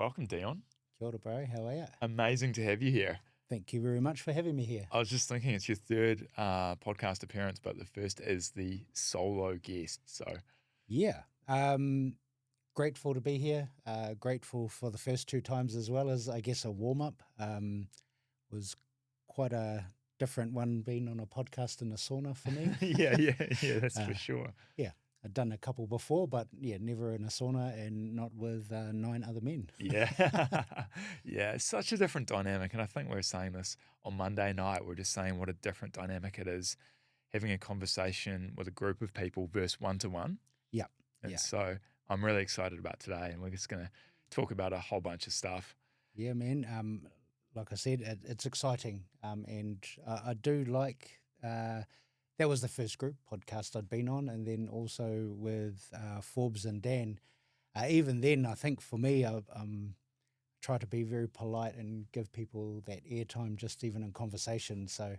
Welcome, Dion. Kia ora, bro. How are you? Amazing to have you here. Thank you very much for having me here. I was just thinking it's your third podcast appearance, but the first is the solo guest. So, Yeah. Grateful to be here. Grateful for the first two times as well as, I guess, a warm-up. Was quite a different one being on a podcast in a sauna for me. yeah, that's for sure. Yeah. I'd done a couple before, but yeah, never in a sauna and not with 9 other men. Yeah. Yeah, it's such a different dynamic. And I think we were saying this on Monday night. We're just saying what a different dynamic it is having a conversation with a group of people versus one-to-one. Yeah. And so I'm really excited about today, and we're just going to talk about a whole bunch of stuff. Yeah, man. Like I said, it's exciting. And I do like... that was the first group podcast I'd been on, and then also with Forbes and Dan. Even then, I think for me, I try to be very polite and give people that airtime just even in conversation. So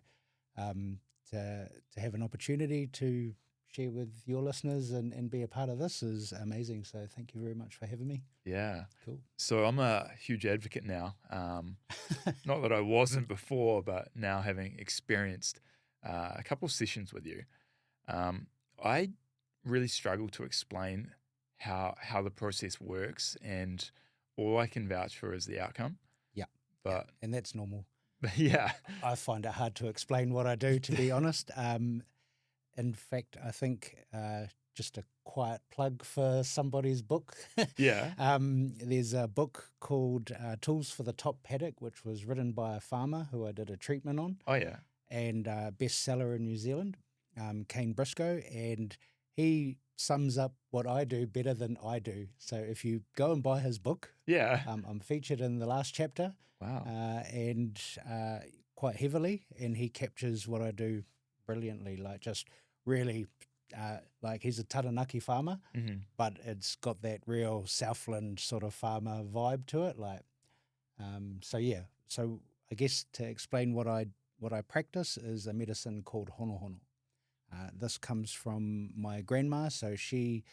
to have an opportunity to share with your listeners and be a part of this is amazing. So thank you very much for having me. Yeah. Cool. So I'm a huge advocate now. Not that I wasn't before, but now having experienced a couple of sessions with you, I really struggle to explain how the process works, and all I can vouch for is the outcome. Yeah. But and that's normal. Yeah. I find it hard to explain what I do, to be honest. In fact, I think just a quiet plug for somebody's book. Yeah. There's a book called Tools for the Top Paddock, which was written by a farmer who I did a treatment on. Oh, yeah. And bestseller in New Zealand, Kane Briscoe, and he sums up what I do better than I do. So if you go and buy his book, Yeah. I'm featured in the last chapter. Wow. And quite heavily, and he captures what I do brilliantly, like just really, like he's a Taranaki farmer, but it's got that real Southland sort of farmer vibe to it. Like, so I guess to explain what I practice is a medicine called Honohono. This comes from my grandma. So she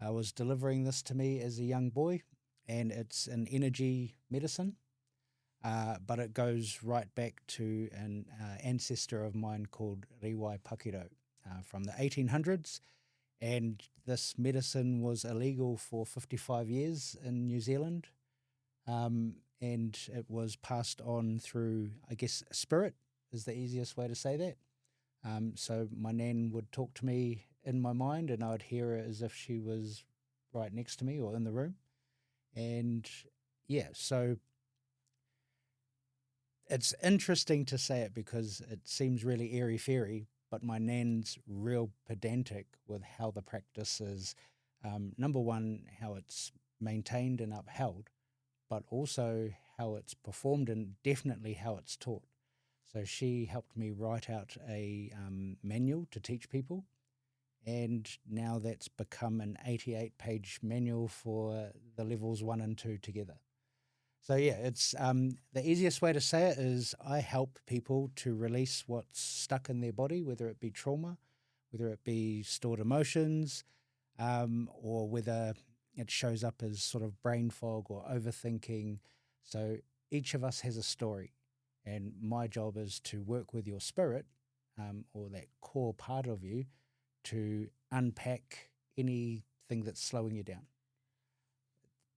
was delivering this to me as a young boy, and it's an energy medicine, but it goes right back to an ancestor of mine called Riwai Pakiro from the 1800s. And this medicine was illegal for 55 years in New Zealand. And it was passed on through, I guess, spirit is the easiest way to say that. So my nan would talk to me in my mind, and I would hear her as if she was right next to me or in the room. And yeah, so it's interesting to say it because it seems really airy-fairy, but my nan's real pedantic with how the practice is, number one, how it's maintained and upheld, but also how it's performed and definitely how it's taught. So she helped me write out a manual to teach people, and now that's become an 88-page manual for the levels 1 and 2 together. So yeah, it's the easiest way to say it is I help people to release what's stuck in their body, whether it be trauma, whether it be stored emotions, or whether it shows up as sort of brain fog or overthinking. So each of us has a story. And my job is to work with your spirit, or that core part of you, to unpack anything that's slowing you down.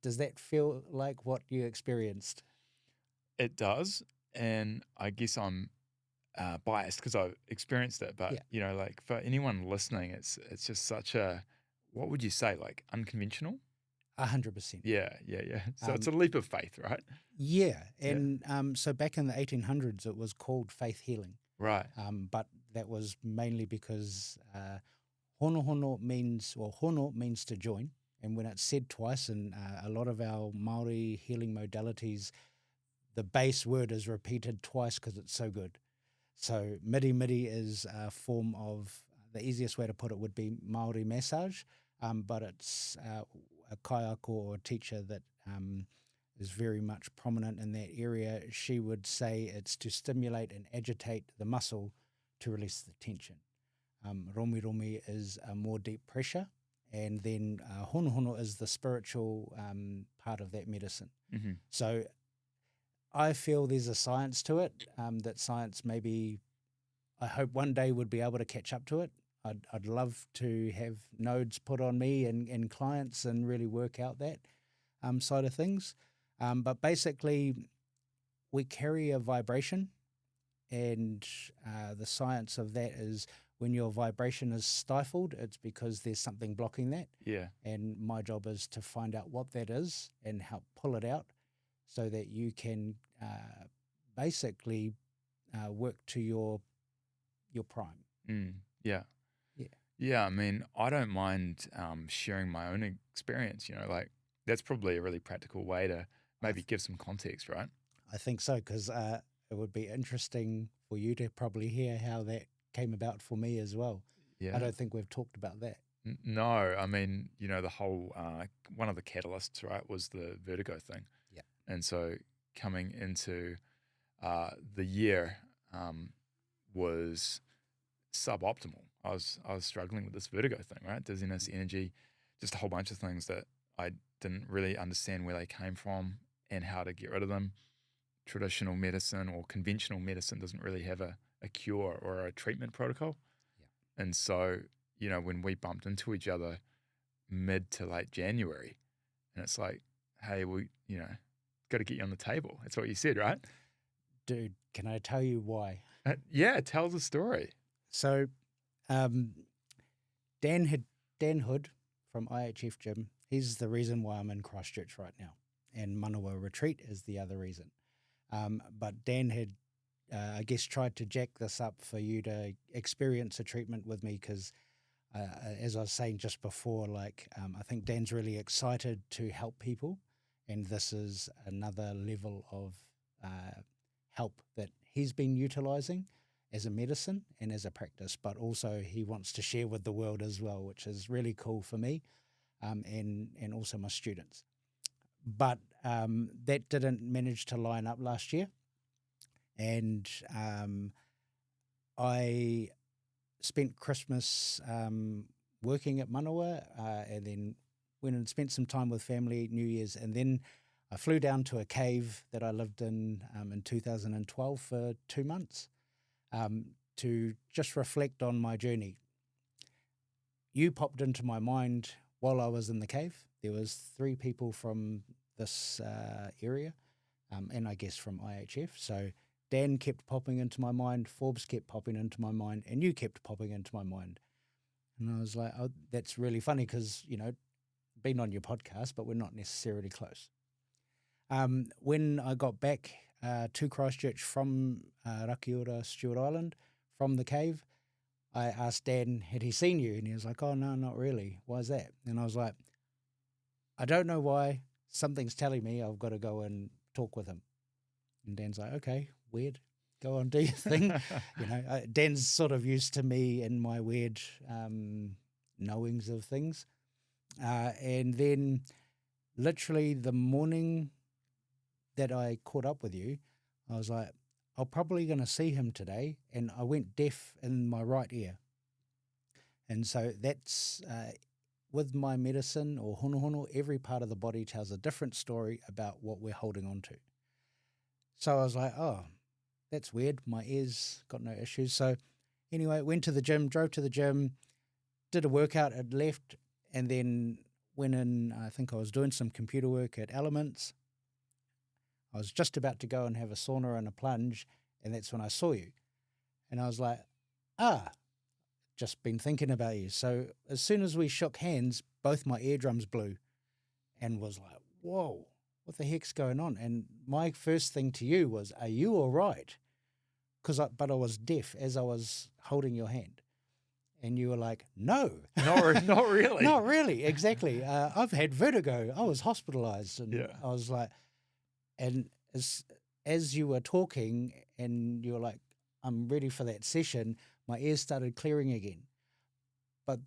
Does that feel like what you experienced? It does. And I guess I'm biased because I've experienced it. But, like for anyone listening, it's just such a, what would you say, like unconventional? 100%. Yeah. So it's a leap of faith, right? Yeah. And so back in the 1800s, it was called faith healing. Right. But that was mainly because honohono means, well, hono means to join. And when it's said twice in a lot of our Māori healing modalities, the base word is repeated twice because it's so good. So miri is a form of, the easiest way to put it would be Māori massage, but it's a kaiako or teacher that is very much prominent in that area. She would say it's to stimulate and agitate the muscle to release the tension. Romi is a more deep pressure, and then Honohono is the spiritual part of that medicine. Mm-hmm. So I feel there's a science to it, that science maybe, I hope one day would be able to catch up to it. I'd love to have nodes put on me and clients and really work out that side of things. But basically, we carry a vibration, and the science of that is when your vibration is stifled, it's because there's something blocking that. Yeah. And my job is to find out what that is and help pull it out so that you can basically work to your prime. Yeah. Yeah. Yeah, I mean, I don't mind sharing my own experience, like that's probably a really practical way to maybe give some context, right? I think so, because it would be interesting for you to probably hear how that came about for me as well. Yeah. I don't think we've talked about that. No, I mean, the whole, one of the catalysts, right, was the vertigo thing. Yeah. And so coming into the year was suboptimal. I was struggling with this vertigo thing, right? Dizziness, energy, just a whole bunch of things that I didn't really understand where they came from and how to get rid of them. Traditional medicine or conventional medicine doesn't really have a cure or a treatment protocol. Yeah. And so, when we bumped into each other mid to late January, and it's like, hey, we, got to get you on the table. That's what you said, right? Dude, can I tell you why? Yeah, tell the story. So, Dan Hood from IHF Gym, he's the reason why I'm in Christchurch right now, and Manawa Retreat is the other reason. But Dan had, I guess, tried to jack this up for you to experience a treatment with me because, as I was saying just before, I think Dan's really excited to help people, and this is another level of help that he's been utilising as a medicine and as a practice, but also he wants to share with the world as well, which is really cool for me and also my students. But that didn't manage to line up last year. And I spent Christmas working at Manawa and then went and spent some time with family, New Year's, and then I flew down to a cave that I lived in 2012 for 2 months to just reflect on my journey. You popped into my mind while I was in the cave. There was 3 people from this area, and I guess from IHF. So Dan kept popping into my mind, Forbes kept popping into my mind, and you kept popping into my mind. And I was like, oh, that's really funny because, been on your podcast, but we're not necessarily close. When I got back to Christchurch from Rakiura, Stewart Island, from the cave, I asked Dan, had he seen you? And he was like, oh, no, not really. Why is that? And I was like, I don't know why. Something's telling me I've got to go and talk with him. And Dan's like, okay, weird. Go on, do your thing. Dan's sort of used to me and my weird knowings of things. And then literally the morning that I caught up with you, I was like, I'm probably going to see him today. And I went deaf in my right ear. And so that's with my medicine or honohono, every part of the body tells a different story about what we're holding on to. So I was like, oh, that's weird. My ears got no issues. So anyway, went to the gym, drove to the gym, did a workout, had left, and then went in. I think I was doing some computer work at Elements. I was just about to go and have a sauna and a plunge, and that's when I saw you. And I was like, just been thinking about you. So as soon as we shook hands, both my eardrums blew and was like, whoa, what the heck's going on? And my first thing to you was, are you all right? But I was deaf as I was holding your hand. And you were like, no. Not really. Not really, exactly. I've had vertigo. I was hospitalized. And Yeah. I was like, and as you were talking and you were like, I'm ready for that session, my ears started clearing again. But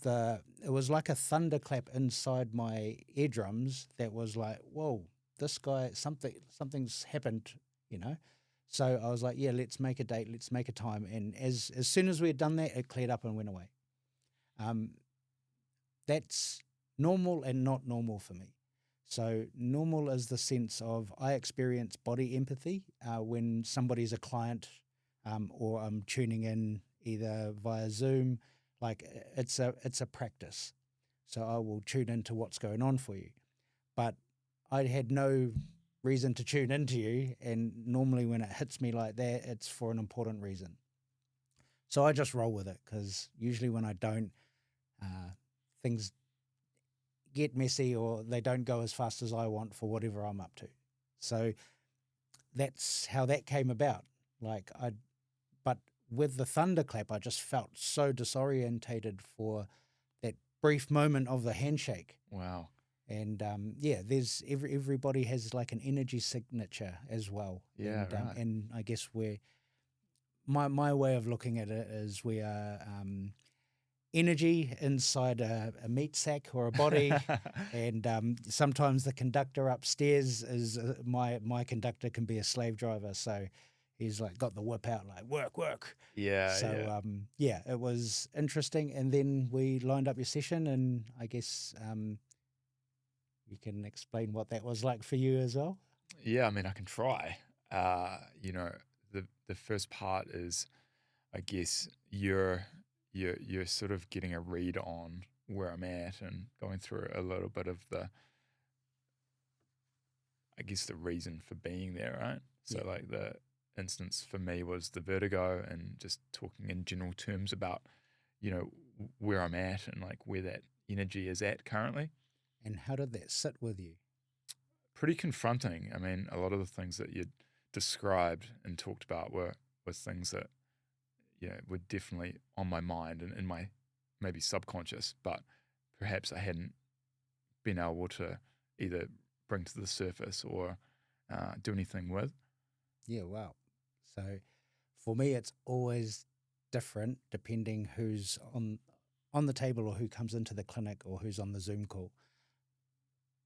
it was like a thunderclap inside my eardrums that was like, whoa, this guy, something's happened, So I was like, yeah, let's make a date, let's make a time. And as soon as we had done that, it cleared up and went away. That's normal and not normal for me. So normal is the sense of I experience body empathy when somebody's a client or I'm tuning in either via Zoom. Like it's a practice. So I will tune into what's going on for you. But I had no reason to tune into you, and normally when it hits me like that, it's for an important reason. So I just roll with it, because usually when I don't, things get messy or they don't go as fast as I want for whatever I'm up to. So that's how that came about. But with the thunderclap, I just felt so disorientated for that brief moment of the handshake. Wow. And there's everybody has like an energy signature as well. Yeah, right. And I guess my way of looking at it is we are energy inside a meat sack or a body, and sometimes the conductor upstairs is my conductor can be a slave driver, so he's like got the whip out like work. Yeah. So it was interesting, and then we lined up your session, and I guess you can explain what that was like for you as well. Yeah, I mean, I can try. The first part is, I guess, you're sort of getting a read on where I'm at and going through a little bit of the reason for being there, right? So like the instance for me was the vertigo, and just talking in general terms about, where I'm at and like where that energy is at currently. And how did that sit with you? Pretty confronting. I mean, a lot of the things that you described and talked about were things that, were definitely on my mind and in my maybe subconscious, but perhaps I hadn't been able to either bring to the surface or do anything with. Yeah, wow. So for me, it's always different depending who's on the table or who comes into the clinic or who's on the Zoom call.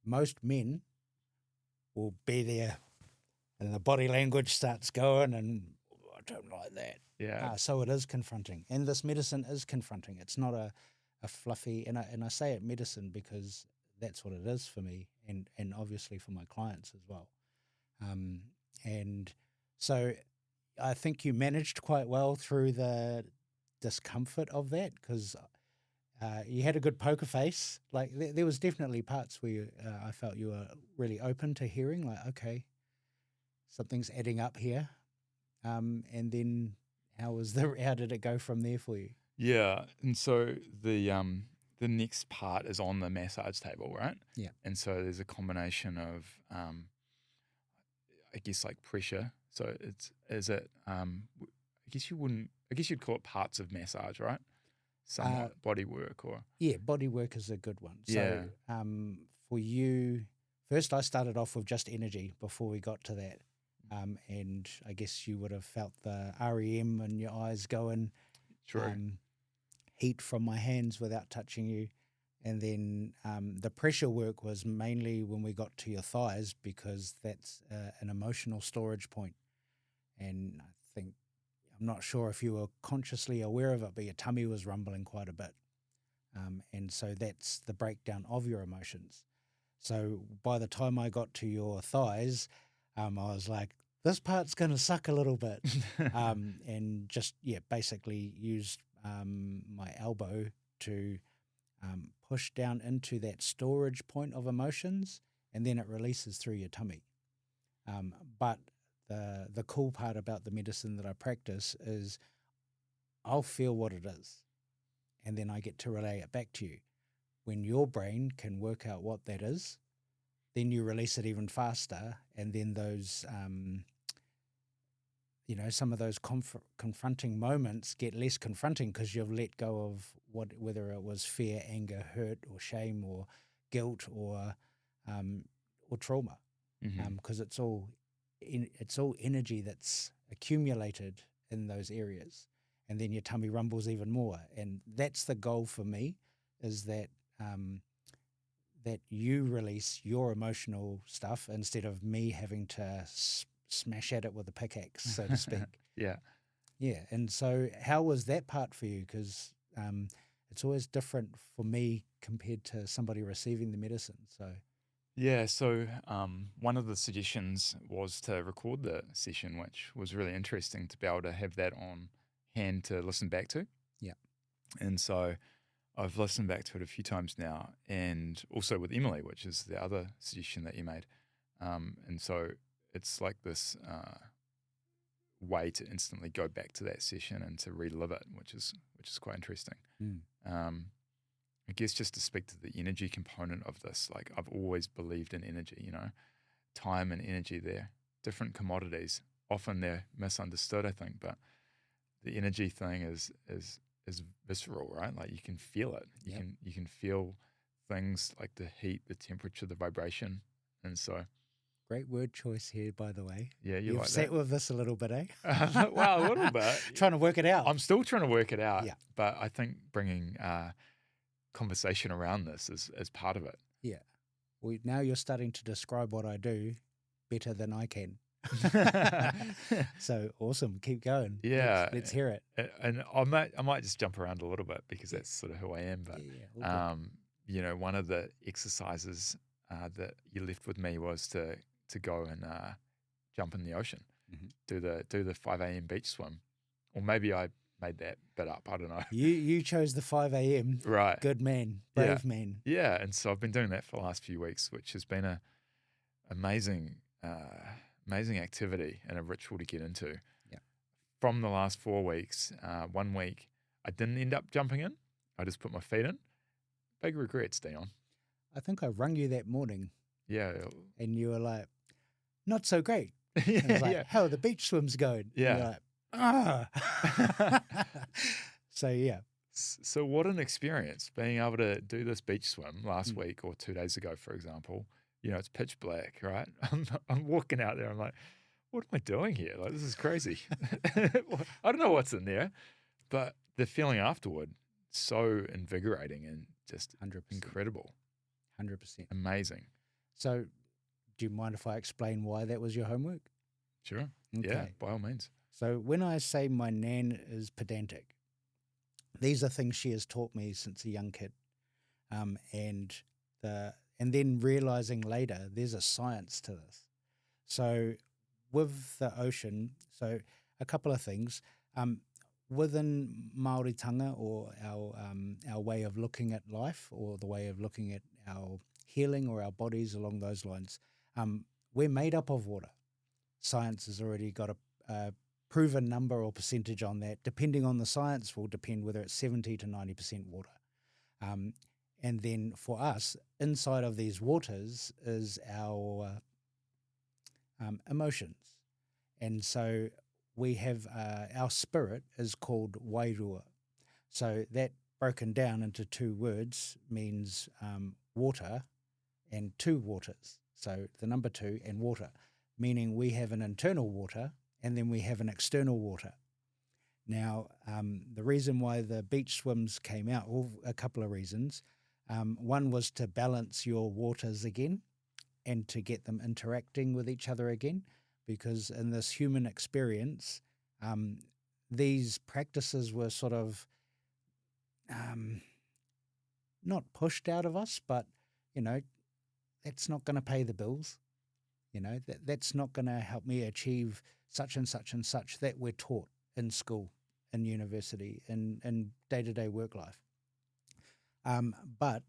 Most men will be there and the body language starts going and I don't like that. Yeah. So it is confronting. And this medicine is confronting. It's not a fluffy, and I say it medicine because that's what it is for me and obviously for my clients as well. And so I think you managed quite well through the discomfort of that, because you had a good poker face. Like there was definitely parts where I felt you were really open to hearing, like, okay, something's adding up here. And then how did it go from there for you? Yeah. And so the next part is on the massage table, right? Yeah. And so there's a combination of I guess like pressure. So I guess you'd call it parts of massage, right? Somewhat body work or body work is a good one. Yeah. So for you, first I started off with just energy before we got to that. And I guess you would have felt the REM in your eyes going. True. Heat from my hands without touching you. And then the pressure work was mainly when we got to your thighs, because that's an emotional storage point. And I'm not sure if you were consciously aware of it, but your tummy was rumbling quite a bit. And so that's the breakdown of your emotions. So by the time I got to your thighs, I was like, this part's going to suck a little bit. And just, basically used my elbow to push down into that storage point of emotions, and then it releases through your tummy. But the cool part about the medicine that I practice is I'll feel what it is, and then I get to relay it back to you. When your brain can work out what that is, then you release it even faster, and then those some of those confronting moments get less confronting because you've let go of whether it was fear, anger, hurt, or shame, or guilt, or trauma, because it's all energy that's accumulated in those areas, and then your tummy rumbles even more. And that's the goal for me, is that that you release your emotional stuff instead of me having to smash at it with a pickaxe, so to speak. Yeah. Yeah. And so how was that part for you? Because it's always different for me compared to somebody receiving the medicine. So Yeah, so one of the suggestions was to record the session, which was really interesting to be able to have that on hand to listen back to. yeah, And so I've listened back to it a few times now, and also with Emily, which is the other suggestion that you made. And so it's like this way to instantly go back to that session and to relive it, which is quite interesting. I guess just to speak to the energy component of this, like I've always believed in energy, you know, time and energy, they're different commodities. Often they're misunderstood, I think, but the energy thing is visceral, right? Like you can feel it. You can feel things like the heat, the temperature, the vibration. And so great word choice here, by the way. yeah, You've like sat that? with this a little bit, eh? Well, a little bit. Trying to work it out. I'm still trying to work it out. Yeah. But I think bringing conversation around this is part of it. Yeah. Well, now you're starting to describe what I do better than I can. So awesome. Keep going. Yeah. Let's hear it. And I might just jump around a little bit because that's sort of who I am. But, you know, one of the exercises that you left with me was to go and jump in the ocean, do the 5 a.m. beach swim. Or maybe I made that bit up. I don't know. You chose the 5 a.m. Right. Good man. Brave man. Yeah. And so I've been doing that for the last few weeks, which has been a amazing activity and a ritual to get into. Yeah. From the last 4 weeks, 1 week I didn't end up jumping in. I just put my feet in. Big regrets, Dion. I think I rung you that morning. Yeah. And you were like, not so great. Yeah. And I was like, how are the beach swims going? Yeah. And you're like, ah. So yeah. So what an experience being able to do this beach swim last week or 2 days ago, for example. You know, it's pitch black, right? I'm walking out there. I'm like, what am I doing here? Like, this is crazy. I don't know what's in there, but the feeling afterward, so invigorating and just 100%. incredible. 100%. Amazing. So do you mind if I explain why that was your homework? Sure. Okay. Yeah, by all means. So when I say my nan is pedantic, these are things she has taught me since a young kid. And then realizing later there's a science to this. So with the ocean, so a couple of things. Within Māoritanga, or our way of looking at life, or the way of looking at our healing or our bodies along those lines, we're made up of water. Science has already got a proven number or percentage on that. Depending on the science will depend whether it's 70 to 90% water. And then for us, inside of these waters is our emotions. And so we have our spirit is called wairua. So that broken down into 2 words means water and 2 waters. So the number 2 and water, meaning we have an internal water and then we have an external water. Now, the reason why the beach swims came out, well, a couple of reasons. One was to balance your waters again and to get them interacting with each other again, because in this human experience, these practices were sort of not pushed out of us, but, you know, that's not going to pay the bills. You know, that's not going to help me achieve such and such and such that we're taught in school, in university, in day-to-day work life. But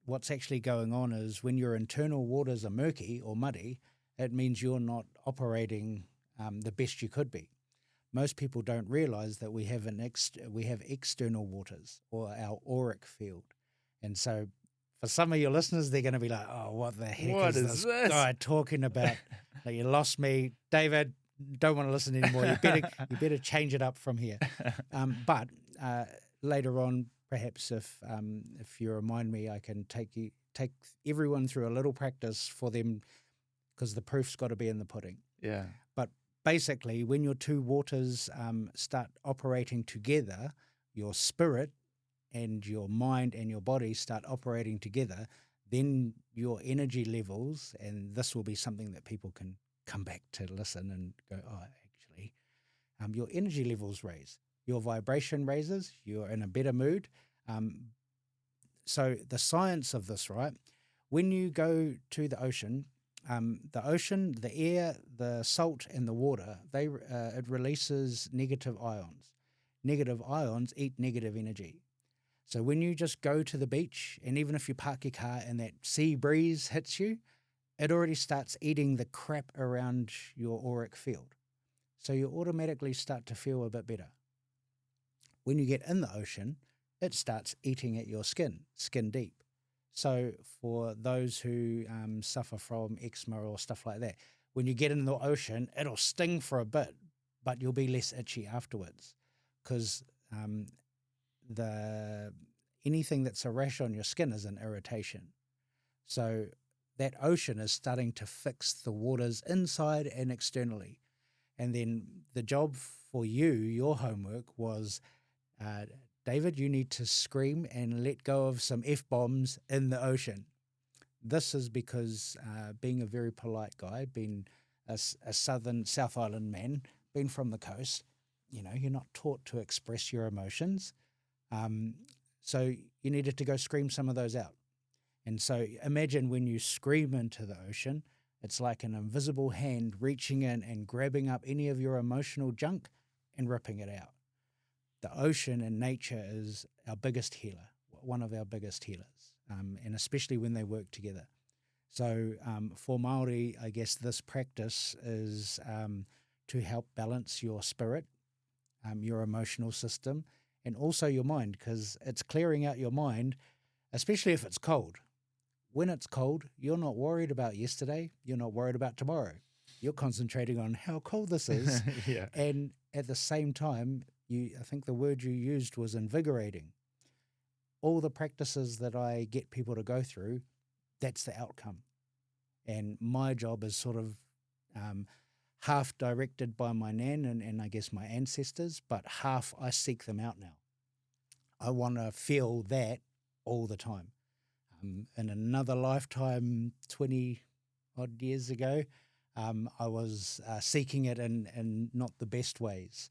what's actually going on is when your internal waters are murky or muddy, it means you're not operating the best you could be. Most people don't realize that we have external waters, or our auric field. And so for some of your listeners, they're going to be like, oh, what the heck is this guy talking about? Like, you lost me. David, don't want to listen anymore. You better change it up from here. But later on, perhaps if you remind me, I can take everyone through a little practice for them, because the proof's got to be in the pudding. Yeah. But basically, when your 2 waters start operating together, your spirit and your mind and your body start operating together, then your energy levels, and this will be something that people can come back to listen and go, oh, actually, your energy levels raise, your vibration raises, you're in a better mood, So the science of this, right? When you go to the ocean, the air, the salt, and the water, it releases negative ions. Negative ions eat negative energy. So when you just go to the beach, and even if you park your car and that sea breeze hits you, it already starts eating the crap around your auric field. So you automatically start to feel a bit better. When you get in the ocean, it starts eating at your skin deep. So for those who suffer from eczema or stuff like that, when you get in the ocean, it'll sting for a bit, but you'll be less itchy afterwards, because anything that's a rash on your skin is an irritation. So that ocean is starting to fix the waters inside and externally. And then the job for you, your homework was, David, you need to scream and let go of some F-bombs in the ocean. This is because being a very polite guy, being a South Island man, being from the coast, you're not taught to express your emotions. So you needed to go scream some of those out. And so imagine when you scream into the ocean, it's like an invisible hand reaching in and grabbing up any of your emotional junk and ripping it out. The ocean and nature is our biggest healer, one of our biggest healers, and especially when they work together. So for Māori, I guess this practice is to help balance your spirit, your emotional system, and also your mind, because it's clearing out your mind, especially if it's cold. When it's cold, you're not worried about yesterday. You're not worried about tomorrow. You're concentrating on how cold this is. Yeah. And at the same time, I think the word you used was invigorating. All the practices that I get people to go through, that's the outcome. And my job is sort of half directed by my nan and I guess my ancestors, but half I seek them out now. I want to feel that all the time. In another lifetime, 20 odd years ago, I was seeking it in not the best ways.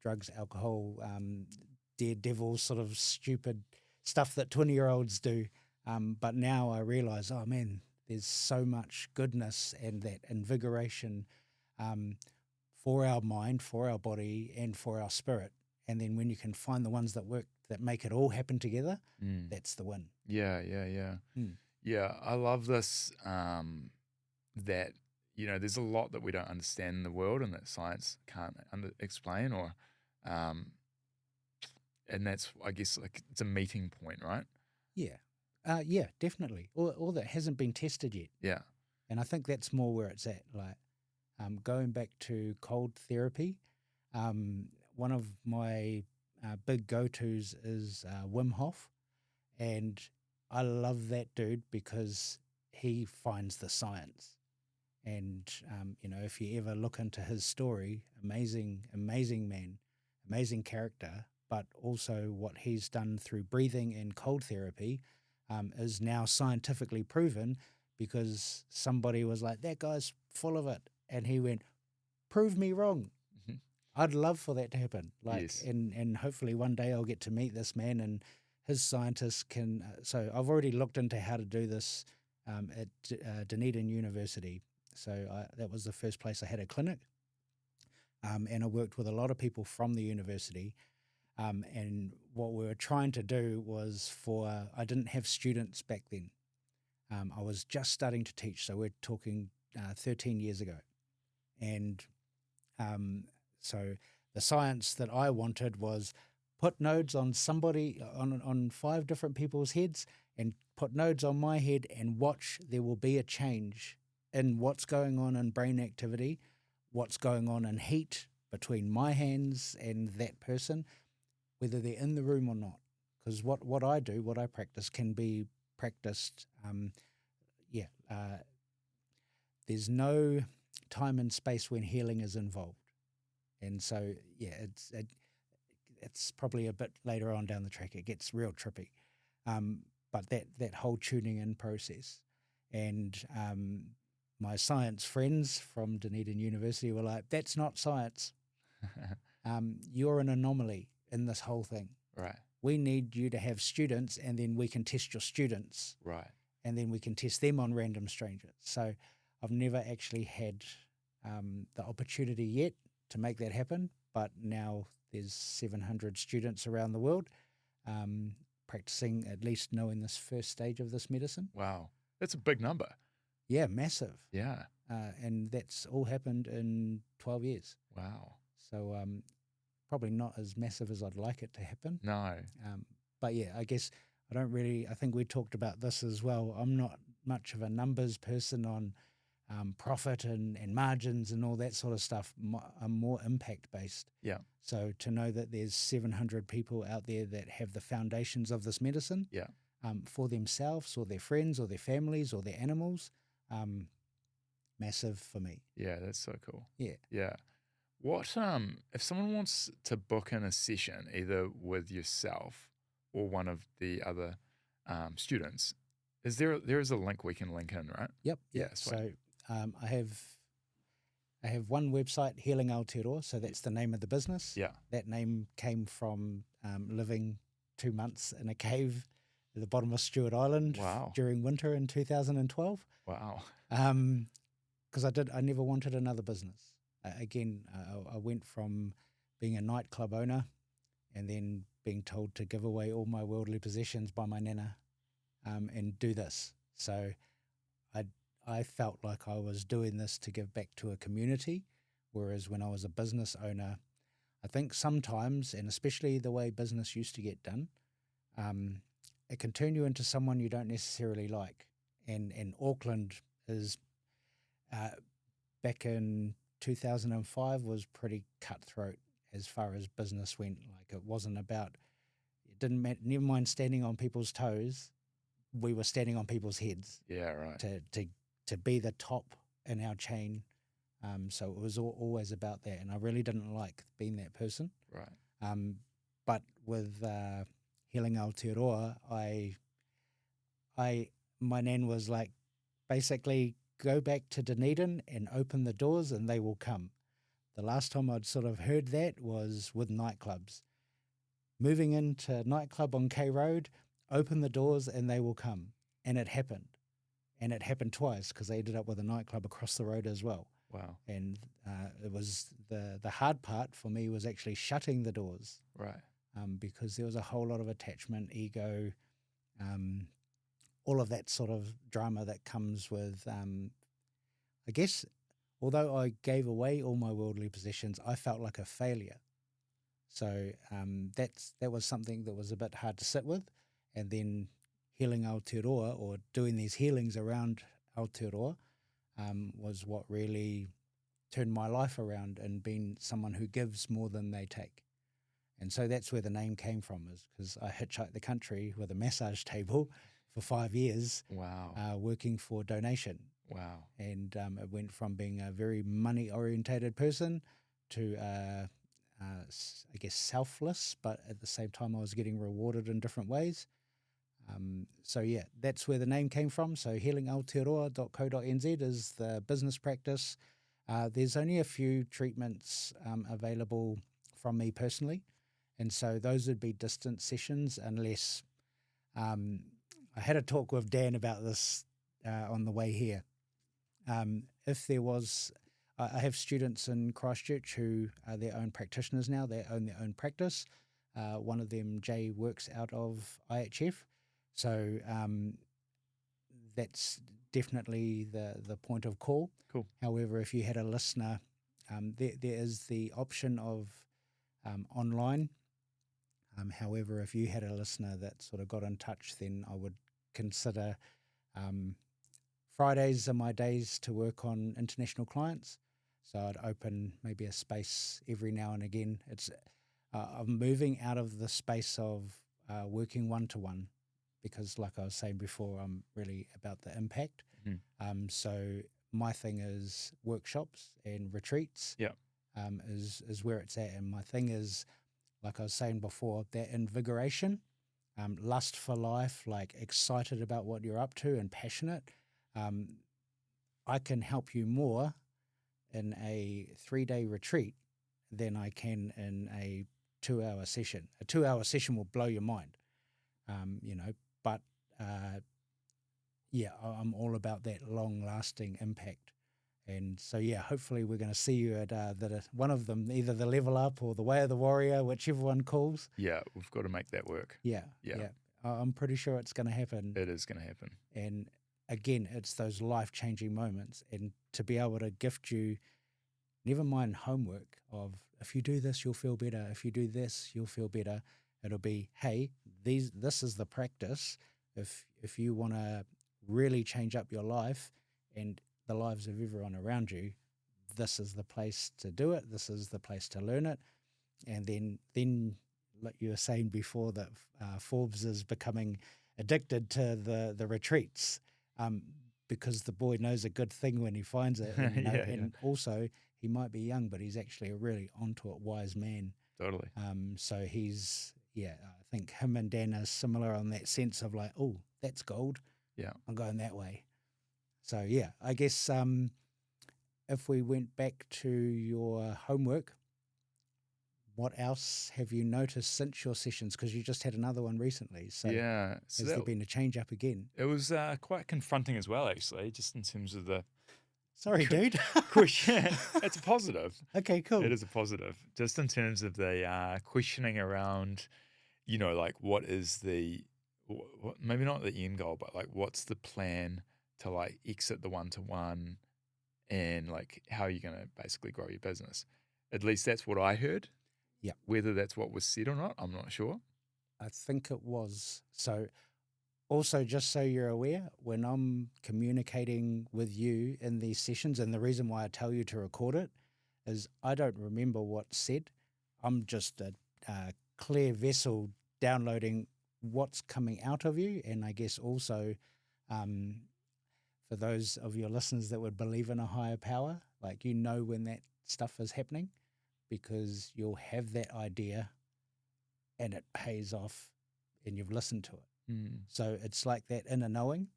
Drugs, alcohol, daredevil sort of stupid stuff that 20-year-olds do. But now I realize, oh man, there's so much goodness and that invigoration for our mind, for our body, and for our spirit. And then when you can find the ones that work, that make it all happen together, that's the win. Yeah. Yeah, I love this, that, there's a lot that we don't understand in the world and that science can't explain, or, and that's, I guess, like, it's a meeting point, right? Yeah. Yeah, definitely. Or that hasn't been tested yet. Yeah. And I think that's more where it's at. Like, going back to cold therapy, one of my big go-tos is Wim Hof. And I love that dude because he finds the science. And, if you ever look into his story, amazing man, amazing character, but also what he's done through breathing and cold therapy is now scientifically proven, because somebody was like, that guy's full of it. And he went, prove me wrong. Mhm. I'd love for that to happen. Yes. And hopefully one day I'll get to meet this man and his scientists can. So I've already looked into how to do this at Dunedin University. So that was the first place I had a clinic. And I worked with a lot of people from the university. And what we were trying to do was I didn't have students back then. I was just starting to teach. So we're talking 13 years ago. And so the science that I wanted was put nodes on on 5 different people's heads and put nodes on my head and watch there will be a change in what's going on in brain activity, what's going on in heat between my hands and that person, whether they're in the room or not. Because what I do, what I practice can be practiced, there's no time and space when healing is involved. And so, it's probably a bit later on down the track. It gets real trippy. But that whole tuning in process. And my science friends from Dunedin University were like, that's not science. You're an anomaly in this whole thing. Right. we need you to have students, and then we can test your students, Right. and then we can test them on random strangers. So I've never actually had the opportunity yet to make that happen, but now there's 700 students around the world practicing, at least knowing this first stage of this medicine. Wow. That's a big number. Yeah, massive. Yeah. And that's all happened in 12 years. Wow. So probably not as massive as I'd like it to happen. No. But yeah, I guess I think we talked about this as well. I'm not much of a numbers person on profit and margins and all that sort of stuff. I'm more impact based. Yeah. So to know that there's 700 people out there that have the foundations of this medicine Yeah. For themselves or their friends or their families or their animals, massive for me. Yeah, that's so cool. Yeah. Yeah. What if someone wants to book in a session either with yourself or one of the other students, there is a link we can link in, right? Yep. Yeah. So I have one website, Healing Aotearoa, so that's the name of the business. Yeah. That name came from living 2 months in a cave at the bottom of Stewart Island during winter in 2012. Wow. Because I never wanted another business. I went from being a nightclub owner and then being told to give away all my worldly possessions by my nana and do this. So I felt like I was doing this to give back to a community, whereas when I was a business owner, I think sometimes, and especially the way business used to get done, it can turn you into someone you don't necessarily like. And Auckland is, back in 2005, was pretty cutthroat as far as business went. Like it wasn't about, it didn't matter, never mind standing on people's toes, we were standing on people's heads. Yeah, right. To be the top in our chain. So it was always about that. And I really didn't like being that person. Right. But with Healing Aotearoa, my nan was like, basically go back to Dunedin and open the doors and they will come. The last time I'd sort of heard that was with nightclubs. Moving into nightclub on K Road, open the doors and they will come. And it happened. And it happened twice because they ended up with a nightclub across the road as well. Wow. And it was the hard part for me was actually shutting the doors. Right. Because there was a whole lot of attachment, ego, all of that sort of drama that comes with, I guess, although I gave away all my worldly possessions, I felt like a failure. So that was something that was a bit hard to sit with. And then Healing Aotearoa, or doing these healings around Aotearoa, was what really turned my life around and being someone who gives more than they take. And so that's where the name came from, is because I hitchhiked the country with a massage table for 5 years. Wow. Working for donation. Wow. And it went from being a very money-orientated person to, I guess, selfless, but at the same time I was getting rewarded in different ways. So yeah, that's where the name came from. So healingaotearoa.co.nz is the business practice. There's only a few treatments available from me personally, and so those would be distance sessions unless I had a talk with Dan about this on the way here. If there was, I have students in Christchurch who are their own practitioners now. They own their own practice. One of them, Jay, works out of IHF. So that's definitely the point of call. Cool. However, if you had a listener, there is the option of online. However, if you had a listener that sort of got in touch, then I would consider Fridays are my days to work on international clients. So I'd open maybe a space every now and again. I'm moving out of the space of working one-to-one, because like I was saying before, I'm really about the impact. Mm-hmm. So my thing is workshops and retreats. Yeah. Is where it's at. And my thing is, like I was saying before, that invigoration, lust for life, like excited about what you're up to and passionate. I can help you more in a 3-day retreat than I can in a 2-hour session. A 2-hour session will blow your mind, but I'm all about that long-lasting impact. And so, hopefully we're going to see you at one of them, either the Level Up or the Way of the Warrior, whichever one calls. Yeah, we've got to make that work. Yeah. I'm pretty sure it's going to happen. It is going to happen. And again, it's those life-changing moments. And to be able to gift you, never mind homework of, if you do this, you'll feel better. If you do this, you'll feel better. It'll be, hey, this is the practice. If you want to really change up your life and the lives of everyone around you, this is the place to do it. This is the place to learn it. And then like you were saying before, that Forbes is becoming addicted to the retreats, because the boy knows a good thing when he finds it. And, and also he might be young, but he's actually a really onto it wise man. Totally. So he's, I think him and Dan are similar on that sense of like, oh, that's gold. Yeah. I'm going that way. So, I guess if we went back to your homework, what else have you noticed since your sessions? Because you just had another one recently. So, has there been a change up again? It was quite confronting as well, actually, just in terms of the... Sorry, dude. Question. It's a positive. Okay, cool. It is a positive. Just in terms of the questioning around, like what is the... maybe not the end goal, but like what's the plan to like exit the one-to-one, and like how are you going to basically grow your business? At least that's what I heard. Yeah. Whether that's what was said or not, I'm not sure. I think it was. So also, just so you're aware, when I'm communicating with you in these sessions, and the reason why I tell you to record it is I don't remember what's said. I'm just a clear vessel downloading what's coming out of you. And I guess also, for those of your listeners that would believe in a higher power, like when that stuff is happening, because you'll have that idea and it pays off and you've listened to it. So it's like that inner knowing.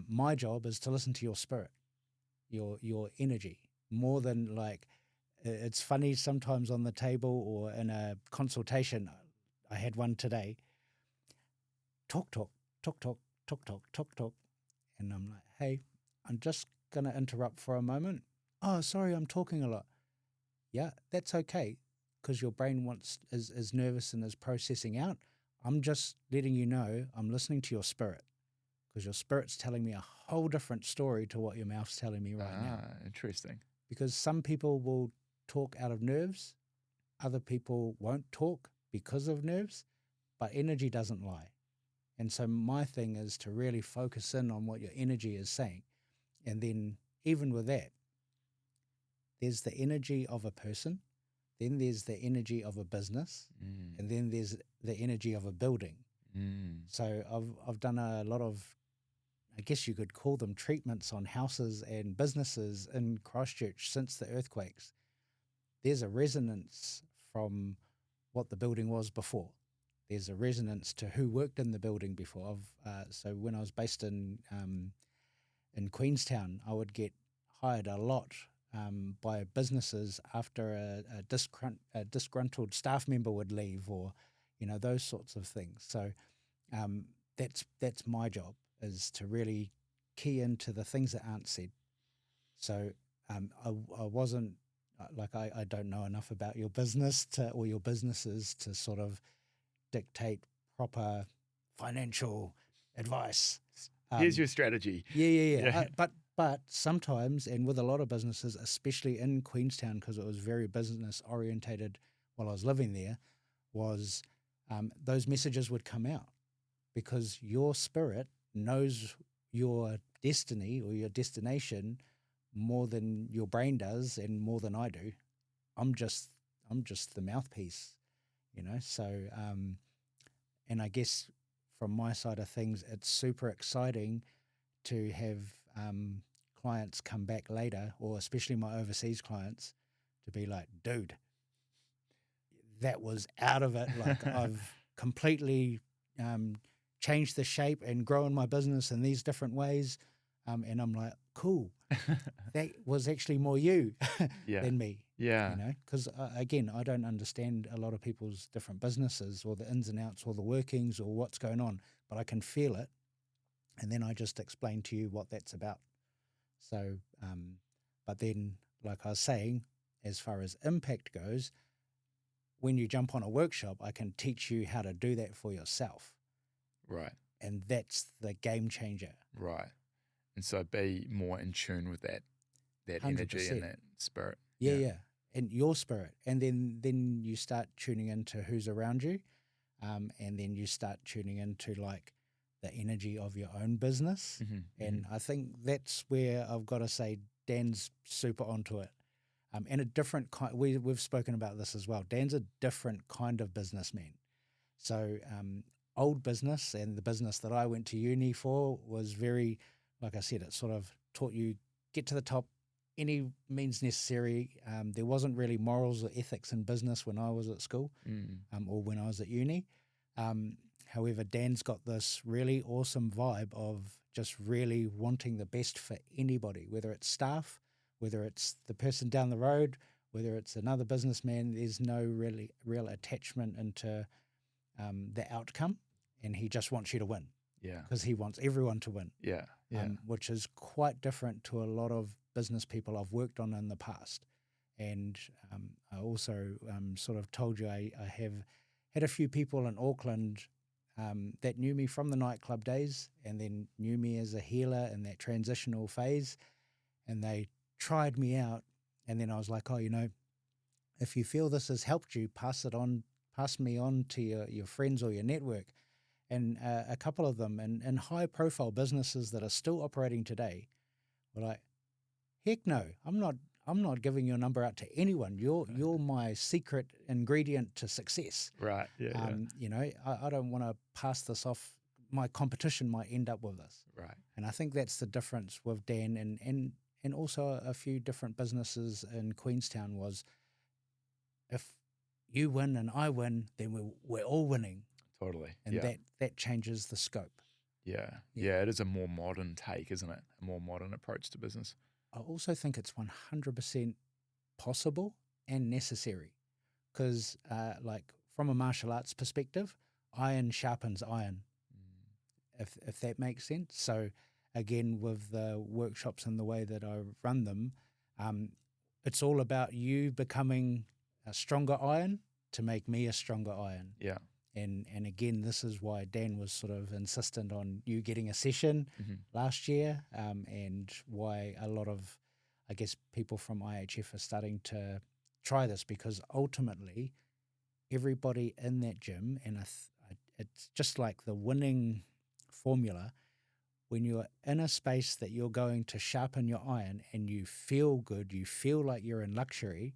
My job is to listen to your spirit, your energy, more than like, it's funny sometimes on the table or in a consultation. I had one today. Talk. And I'm like, hey, I'm just going to interrupt for a moment. Oh, sorry, I'm talking a lot. Yeah, that's okay, because your brain is nervous and is processing out. I'm just letting you know I'm listening to your spirit, because your spirit's telling me a whole different story to what your mouth's telling me right now. Interesting. Because some people will talk out of nerves. Other people won't talk because of nerves, but energy doesn't lie. And so my thing is to really focus in on what your energy is saying. And then even with that, there's the energy of a person, then there's the energy of a business, and then there's the energy of a building. So I've done a lot of, I guess you could call them treatments on houses and businesses in Christchurch since the earthquakes. There's a resonance from what the building was before. There's a resonance to who worked in the building before. So when I was based in Queenstown, I would get hired a lot by businesses after a disgruntled staff member would leave, or those sorts of things. So that's my job, is to really key into the things that aren't said. So I wasn't like I don't know enough about your business or your businesses to sort of dictate proper financial advice. Here's your strategy. Yeah. But sometimes, and with a lot of businesses, especially in Queenstown, because it was very business orientated while I was living there, was those messages would come out, because your spirit knows your destiny or your destination more than your brain does, and more than I do. I'm just the mouthpiece, So, and I guess from my side of things, it's super exciting to have clients come back later, or especially my overseas clients, to be like, dude, that was out of it. Like I've completely changed the shape and grown my business in these different ways. And I'm like, cool. that was actually more you Yeah. than me. Yeah. You know, because again, I don't understand a lot of people's different businesses or the ins and outs or the workings or what's going on, but I can feel it. And then I just explain to you what that's about. So, but then, like I was saying, as far as impact goes, when you jump on a workshop, I can teach you how to do that for yourself. Right. And that's the game changer. Right. And so be more in tune with that energy and 100%. that spirit. Yeah. And your spirit. And then you start tuning into who's around you. And then you start tuning into like the energy of your own business. And I think that's where I've got to say Dan's super onto it. And a different kind, we've spoken about this as well. Dan's a different kind of businessman. So old business and the business that I went to uni for was very, like I said, it sort of taught you get to the top, any means necessary. There wasn't really morals or ethics in business when I was at school or when I was at uni. However, Dan's got this really awesome vibe of just really wanting the best for anybody, whether it's staff, whether it's the person down the road, whether it's another businessman. There's no really real attachment into the outcome, and he just wants you to win. Yeah. Because he wants everyone to win. Yeah. Yeah. Which is quite different to a lot of business people I've worked on in the past. And I also sort of told you I have had a few people in Auckland that knew me from the nightclub days and then knew me as a healer in that transitional phase. And they tried me out. And then I was like, oh, you know, if you feel this has helped you, pass me on to your friends or your network. And a couple of them in high-profile businesses that are still operating today were like, heck no, I'm not giving your number out to anyone. You're my secret ingredient to success. Right. Yeah. You know, I don't want to pass this off. My competition might end up with this. Right. And I think that's the difference with Dan and also a few different businesses in Queenstown was if you win and I win, then we're all winning. Totally. And that changes the scope. Yeah. It is a more modern take, isn't it? A more modern approach to business. I also think it's 100% possible and necessary because, like, from a martial arts perspective, iron sharpens iron, if that makes sense. So, again, with the workshops and the way that I run them, it's all about you becoming a stronger iron to make me a stronger iron. Yeah. And again, this is why Dan was sort of insistent on you getting a session last year, and why a lot of, I guess, people from IHF are starting to try this because ultimately everybody in that gym, and it's just like the winning formula, when you're in a space that you're going to sharpen your iron and you feel good, you feel like you're in luxury,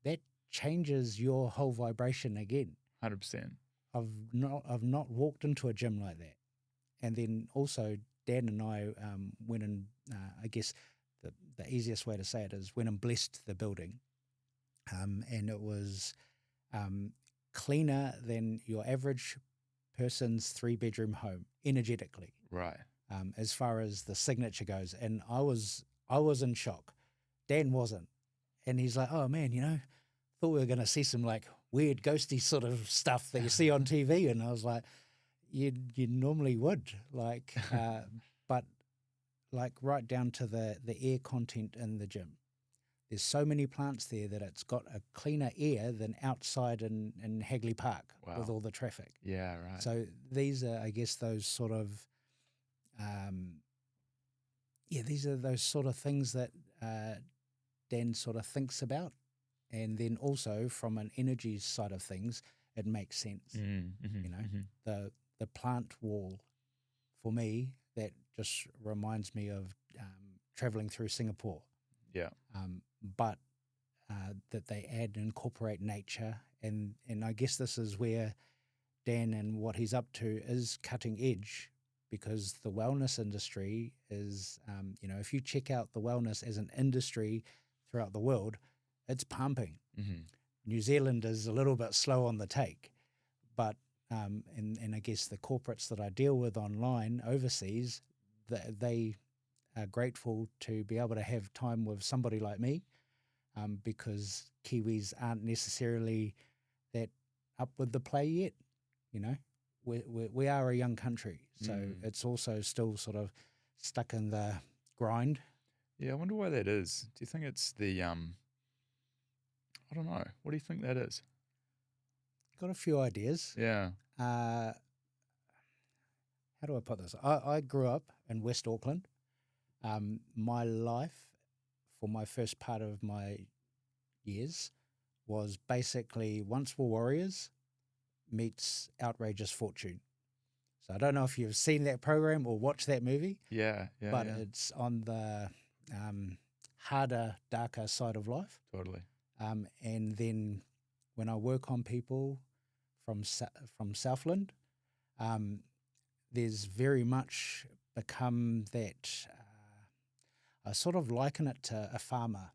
that changes your whole vibration again. 100%. I've not walked into a gym like that. And then also Dan and I went and I guess the easiest way to say it is went and blessed the building. And it was cleaner than your average person's 3-bedroom home energetically. Right. As far as the signature goes. And I was in shock. Dan wasn't. And he's like, oh man, you know, thought we were going to see some like weird ghosty sort of stuff that you see on TV. And I was like, you normally would, like, but like right down to the air content in the gym. There's so many plants there that it's got a cleaner air than outside in Hagley Park with all the traffic. Yeah, right. So these are, I guess, those sort of, these are those sort of things that Dan sort of thinks about. And then also from an energy side of things, it makes sense. You know, the plant wall for me, that just reminds me of traveling through Singapore. Yeah. But that they add and incorporate nature. And I guess this is where Dan and what he's up to is cutting edge, because the wellness industry is, you know, if you check out the wellness as an industry throughout the world, it's pumping. New Zealand is a little bit slow on the take, but and I guess the corporates that I deal with online overseas, they grateful to be able to have time with somebody like me, because Kiwis aren't necessarily that up with the play yet. You know, we are a young country, so it's also still sort of stuck in the grind. Yeah, I wonder why that is. Do you think it's the I don't know. What do you think that is? Got a few ideas. Yeah. How do I put this? I grew up in West Auckland. My life for my first part of my years was basically Once Were Warriors meets Outrageous Fortune. So I don't know if you've seen that program or watched that movie, Yeah, yeah, but yeah. it's on the harder, darker side of life. Totally. And then when I work on people from Southland, there's very much become that I sort of liken it to a farmer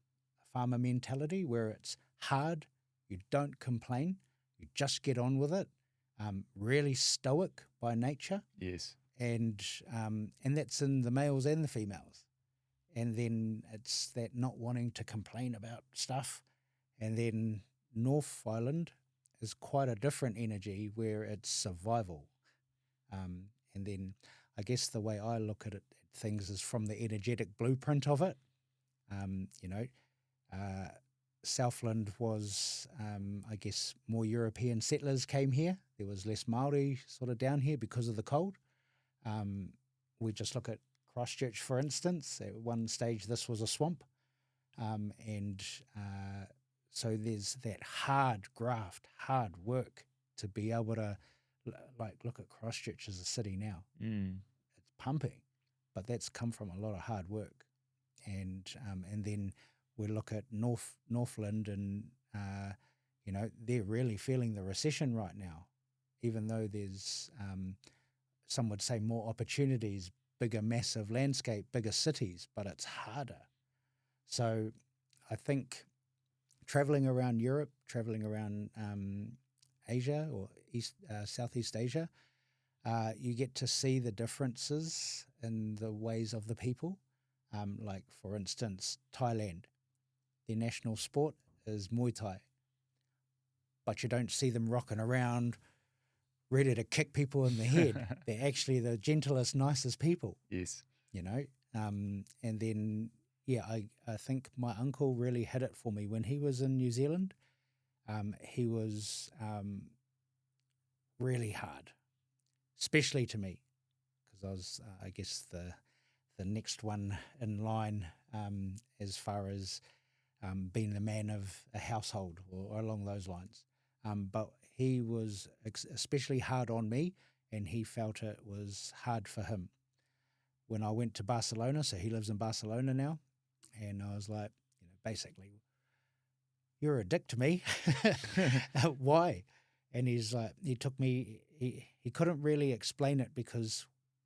mentality where it's hard, you don't complain, you just get on with it, really stoic by nature. Yes. And that's in the males and the females. And then it's that not wanting to complain about stuff. And then North Island is quite a different energy where it's survival. And then I guess the way I look at things is from the energetic blueprint of it. Southland was, I guess, more European settlers came here. There was less Māori sort of down here because of the cold. We just look at Christchurch, for instance. At one stage, this was a swamp. So there's that hard graft, hard work to be able to, look at Christchurch as a city now. It's pumping, but that's come from a lot of hard work. And then we look at Northland and, they're really feeling the recession right now, even though there's, some would say more opportunities, bigger, massive landscape, bigger cities, but it's harder. So I think traveling around Europe, traveling around Asia or Southeast Asia, you get to see the differences in the ways of the people. Like, for instance, Thailand, their national sport is Muay Thai, but you don't see them rocking around ready to kick people in the head. They're actually the gentlest, nicest people. Yes. And then, I think my uncle really hit it for me when he was in New Zealand. He was really hard, especially to me, because I was, I guess, the next one in line as far as being the man of a household or along those lines. But he was especially hard on me, and he felt it was hard for him. When I went to Barcelona, so he lives in Barcelona now, and I was like, basically, you're a dick to me. Why? And he's like, he took me, he couldn't really explain it because,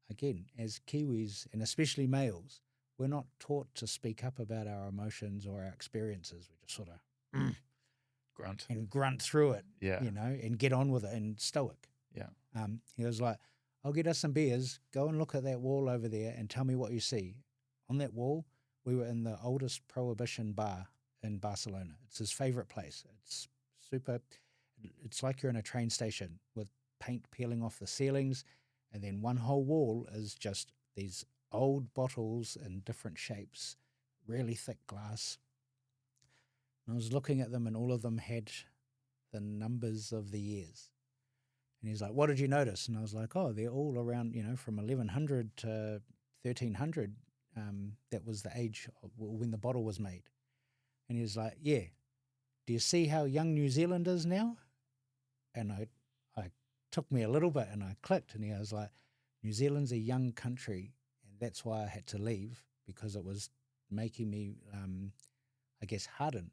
again, as Kiwis, and especially males, we're not taught to speak up about our emotions or our experiences. We just sort of grunt through it, and get on with it and stoic. Yeah. He was like, I'll get us some beers, go and look at that wall over there and tell me what you see. On that wall, we were in the oldest prohibition bar in Barcelona. It's his favorite place. It's super, it's like you're in a train station with paint peeling off the ceilings, and then one whole wall is just these old bottles in different shapes, really thick glass. And I was looking at them, and all of them had the numbers of the years. And he's like, what did you notice? And I was like, oh, they're all around, from 1100 to 1300. That was the age when the bottle was made. And he was like, yeah, do you see how young New Zealand is now? And I took me a little bit, and I clicked, and he was like, New Zealand's a young country, and that's why I had to leave, because it was making me, I guess, hardened.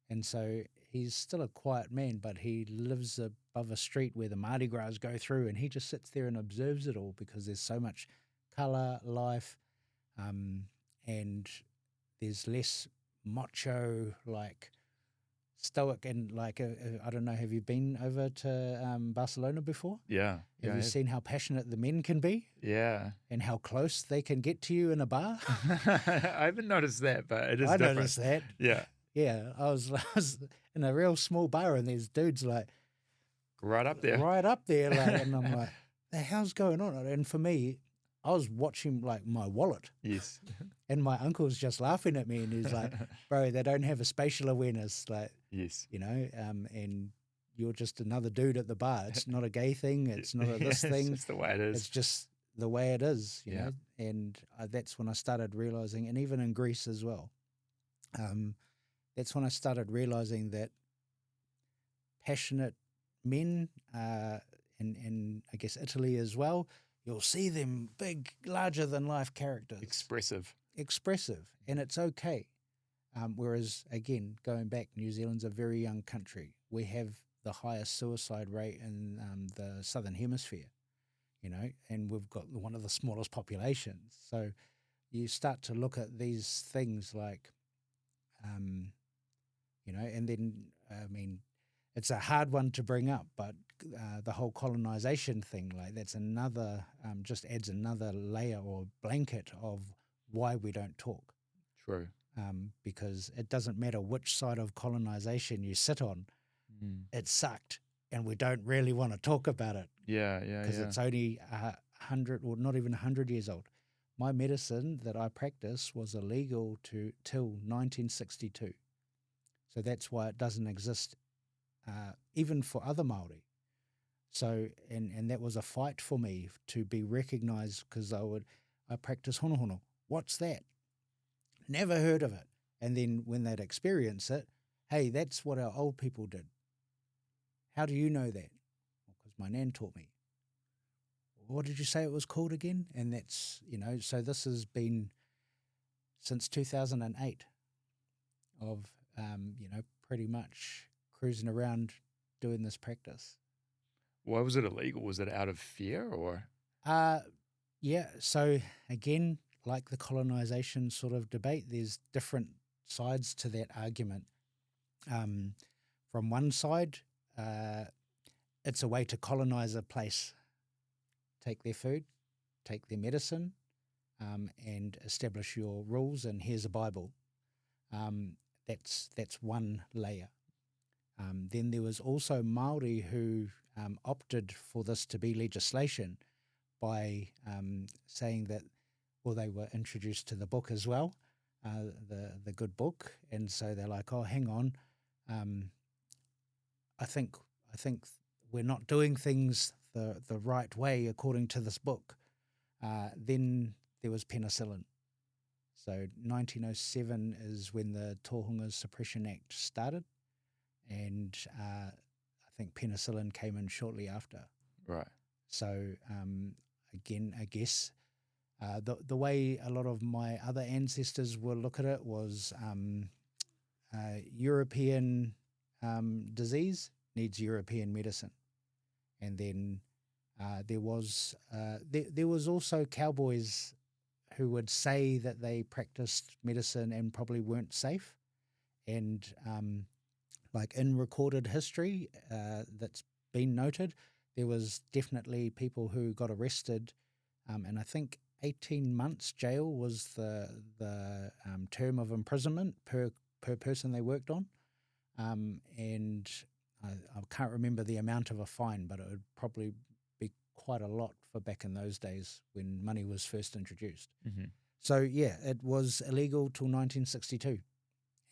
And so he's still a quiet man, but he lives above a street where the Mardi Gras go through, and he just sits there and observes it all because there's so much colour, life, and there's less macho, like stoic, and like I don't know, have you been over to Barcelona before? Yeah. Have you seen how passionate the men can be? Yeah. And how close they can get to you in a bar? I haven't noticed that, but it is I different. noticed that. Yeah. Yeah, I was in a real small bar, and there's dudes like Right up there. right up there, like, and I'm like, the hell's going on? And for me, I was watching like my wallet, Yes. and my uncle's just laughing at me, and he's like, bro, they don't have a spatial awareness, like, Yes. you know, and you're just another dude at the bar. It's not a gay thing. It's not a this It's thing. just the way it is. It's just the way it is, you Yeah. know. And that's when I started realizing, and even in Greece as well, that's when I started realizing that passionate men, and I guess Italy as well, you'll see them big, larger than life characters. Expressive, and it's okay. Whereas, again, going back, New Zealand's a very young country. We have the highest suicide rate in the Southern Hemisphere, you know, and we've got one of the smallest populations. So you start to look at these things like, you know, and then, I mean, it's a hard one to bring up, but the whole colonization thing, like that's another, just adds another layer or blanket of why we don't talk. True. Because it doesn't matter which side of colonization you sit on, it sucked, and we don't really want to talk about it. Yeah. Because it's only 100, or not even 100 years old. My medicine that I practice was illegal till 1962. So that's why it doesn't exist even for other Māori. So, and that was a fight for me to be recognised, because I practice Honohono. What's that? Never heard of it. And then when they'd experience it, hey, that's what our old people did. How do you know that? Because my nan taught me. What did you say it was called again? And that's, you know, so this has been since 2008 of, you know, pretty much cruising around doing this practice. Why was it illegal? Was it out of fear or? Yeah. So again, like the colonization sort of debate, there's different sides to that argument. From one side, it's a way to colonize a place, take their food, take their medicine, and establish your rules, and here's a Bible. That's one layer. Then there was also Māori who opted for this to be legislation by saying that, well, they were introduced to the book as well, the good book, and so they're like, oh, hang on, I think we're not doing things the right way according to this book. Then there was penicillin. So 1907 is when the Tohunga Suppression Act started, and I think penicillin came in shortly after. Right. So again, I guess the way a lot of my other ancestors will look at it was European disease needs European medicine, and then there was also cowboys who would say that they practiced medicine and probably weren't safe, and like in recorded history that's been noted, there was definitely people who got arrested, and I think 18 months jail was the term of imprisonment per person they worked on, and I can't remember the amount of a fine, but it would probably be quite a lot for back in those days when money was first introduced. Mm-hmm. So yeah, it was illegal till 1962,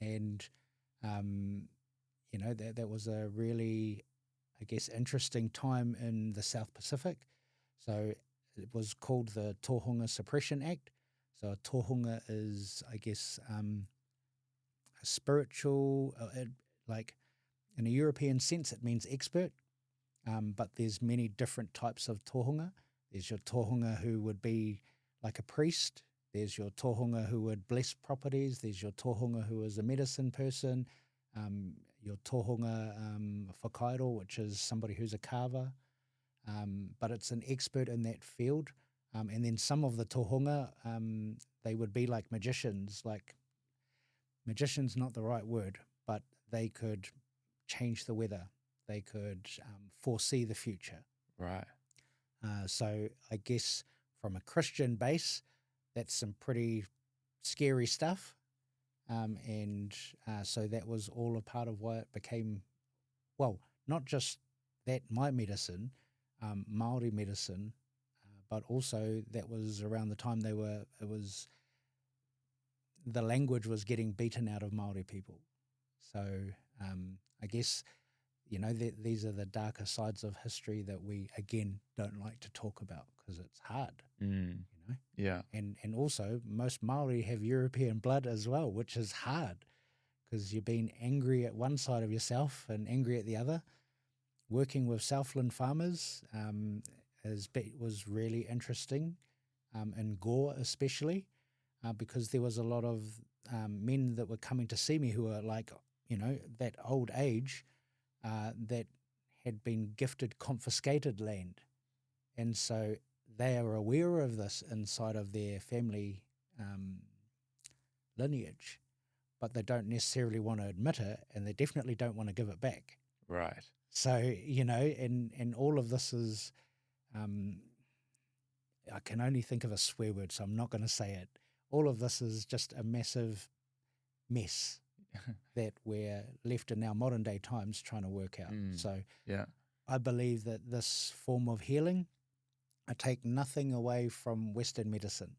and you know, that was a really, I guess, interesting time in the South Pacific. So it was called the Tohunga Suppression Act. So a tohunga is, I guess, a spiritual, like in a European sense, it means expert. But there's many different types of tohunga. There's your tohunga who would be like a priest. There's your tohunga who would bless properties. There's your tohunga who is a medicine person. Your tohunga whakairo, which is somebody who's a carver. But it's an expert in that field. And then some of the tohunga, they would be like magicians. Like, magician's not the right word. but they could change the weather. They could foresee the future. Right. So I guess from a Christian base, that's some pretty scary stuff. So that was all a part of why it became, well, not just that my medicine, Māori medicine, but also that was around the time the language was getting beaten out of Māori people. So I guess, these are the darker sides of history that we, again, don't like to talk about because it's hard, Yeah. And also, most Māori have European blood as well, which is hard because you've been angry at one side of yourself and angry at the other. Working with Southland farmers was really interesting, in Gore especially, because there was a lot of men that were coming to see me who were like, that old age that had been gifted confiscated land. And so they are aware of this inside of their family lineage, but they don't necessarily want to admit it, and they definitely don't want to give it back. Right. So, and all of this is, I can only think of a swear word, so I'm not going to say it. All of this is just a massive mess that we're left in our modern day times trying to work out. So yeah, I believe that this form of healing, I take nothing away from Western medicine.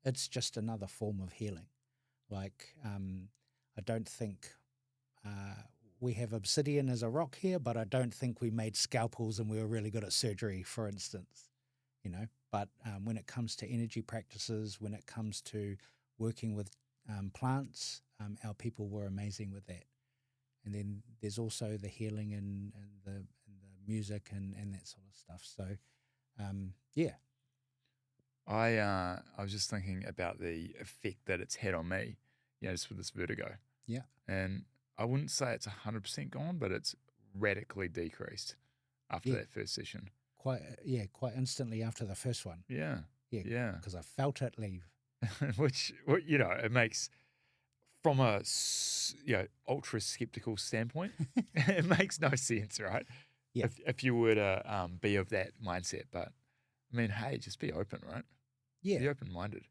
It's just another form of healing. Like, I don't think we have obsidian as a rock here, but I don't think we made scalpels and we were really good at surgery, for instance, But when it comes to energy practices, when it comes to working with plants, our people were amazing with that. And then there's also the healing and the music and that sort of stuff. So, yeah. I was just thinking about the effect that it's had on me, just with this vertigo. Yeah. And I wouldn't say it's 100% gone, but it's radically decreased after that first session. Quite instantly after the first one. Yeah. Yeah. Because I felt it leave. Which, it makes, from a, ultra skeptical standpoint, it makes no sense, right? Yeah. If you were to be of that mindset. But, I mean, hey, just be open, right? Yeah. Be open-minded.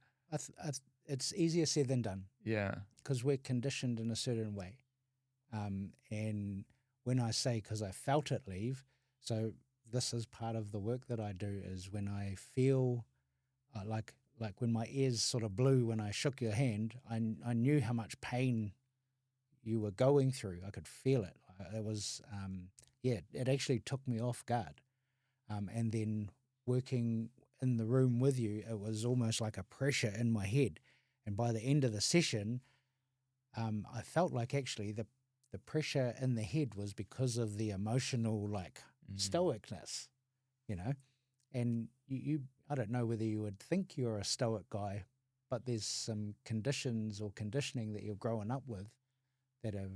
It's easier said than done. Yeah. Because we're conditioned in a certain way. And when I say because I felt it leave, so this is part of the work that I do is when I feel like when my ears sort of blew when I shook your hand, I knew how much pain you were going through. I could feel it. It was, it actually took me off guard. And then working in the room with you, it was almost like a pressure in my head. And by the end of the session, I felt like actually the pressure in the head was because of the emotional stoicness, and you I don't know whether you would think you're a stoic guy, but there's some conditions or conditioning that you're growing up with that have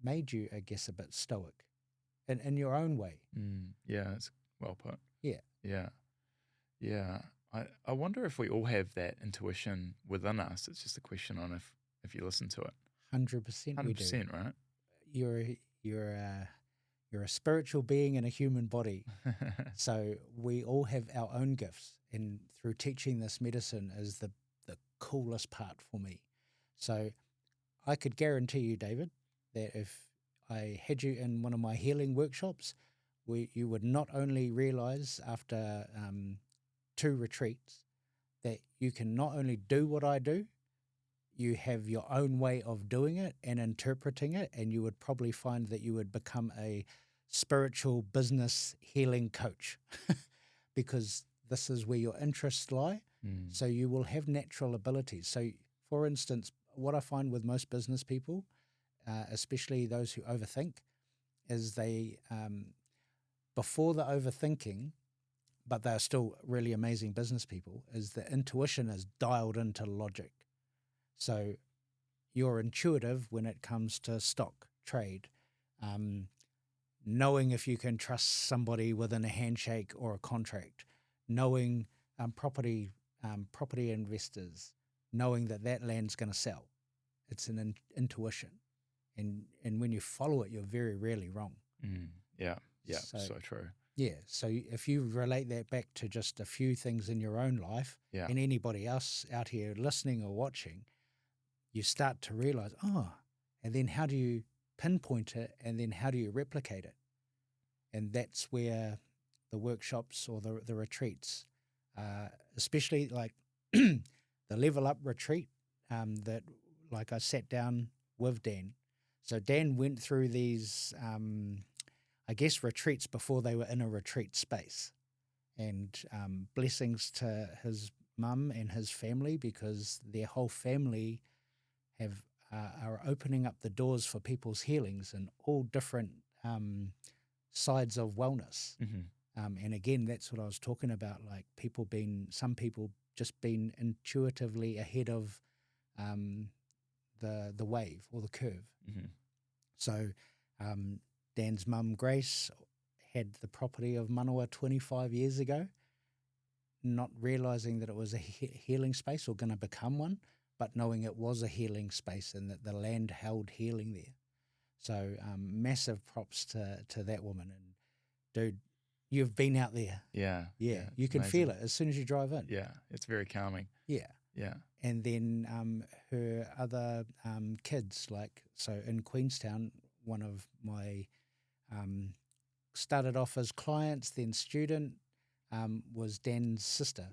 made you, I guess, a bit stoic in your own way. Yeah, that's well put. Yeah. Yeah. Yeah. I wonder if we all have that intuition within us. It's just a question on if you listen to it. 100% we do. 100%, right? You're a spiritual being in a human body. So we all have our own gifts. And through teaching this medicine is the coolest part for me. So I could guarantee you, David, that if I had you in one of my healing workshops, you would not only realize after 2 retreats that you can not only do what I do, you have your own way of doing it and interpreting it, and you would probably find that you would become a spiritual business healing coach because this is where your interests lie. So you will have natural abilities. So, for instance, what I find with most business people, especially those who overthink, is they, before the overthinking, but they're still really amazing business people, is the intuition is dialed into logic. So you're intuitive when it comes to stock trade, knowing if you can trust somebody within a handshake or a contract, knowing property investors, knowing that land's going to sell. It's an intuition, and when you follow it, you're very rarely wrong. Yeah, so true. Yeah, so if you relate that back to just a few things in your own life, and anybody else out here listening or watching, you start to realize, and then how do you pinpoint it, and then how do you replicate it? And that's where the workshops or the retreats, especially like the Level Up retreat, that like I sat down with Dan. So Dan went through these, I guess, retreats before they were in a retreat space. And blessings to his mum and his family, because their whole family are opening up the doors for people's healings in all different sides of wellness. And again, that's what I was talking about, like some people just being intuitively ahead of the wave or the curve. So Dan's mum, Grace, had the property of Manawa 25 years ago, not realising that it was a healing space or going to become one, but knowing it was a healing space and that the land held healing there. So massive props to that woman. And dude, you've been out there. Yeah. You can feel it as soon as you drive in. Yeah, it's very calming. Yeah. And then her other kids, like, so in Queenstown, one of my started off as clients, then student, was Dan's sister.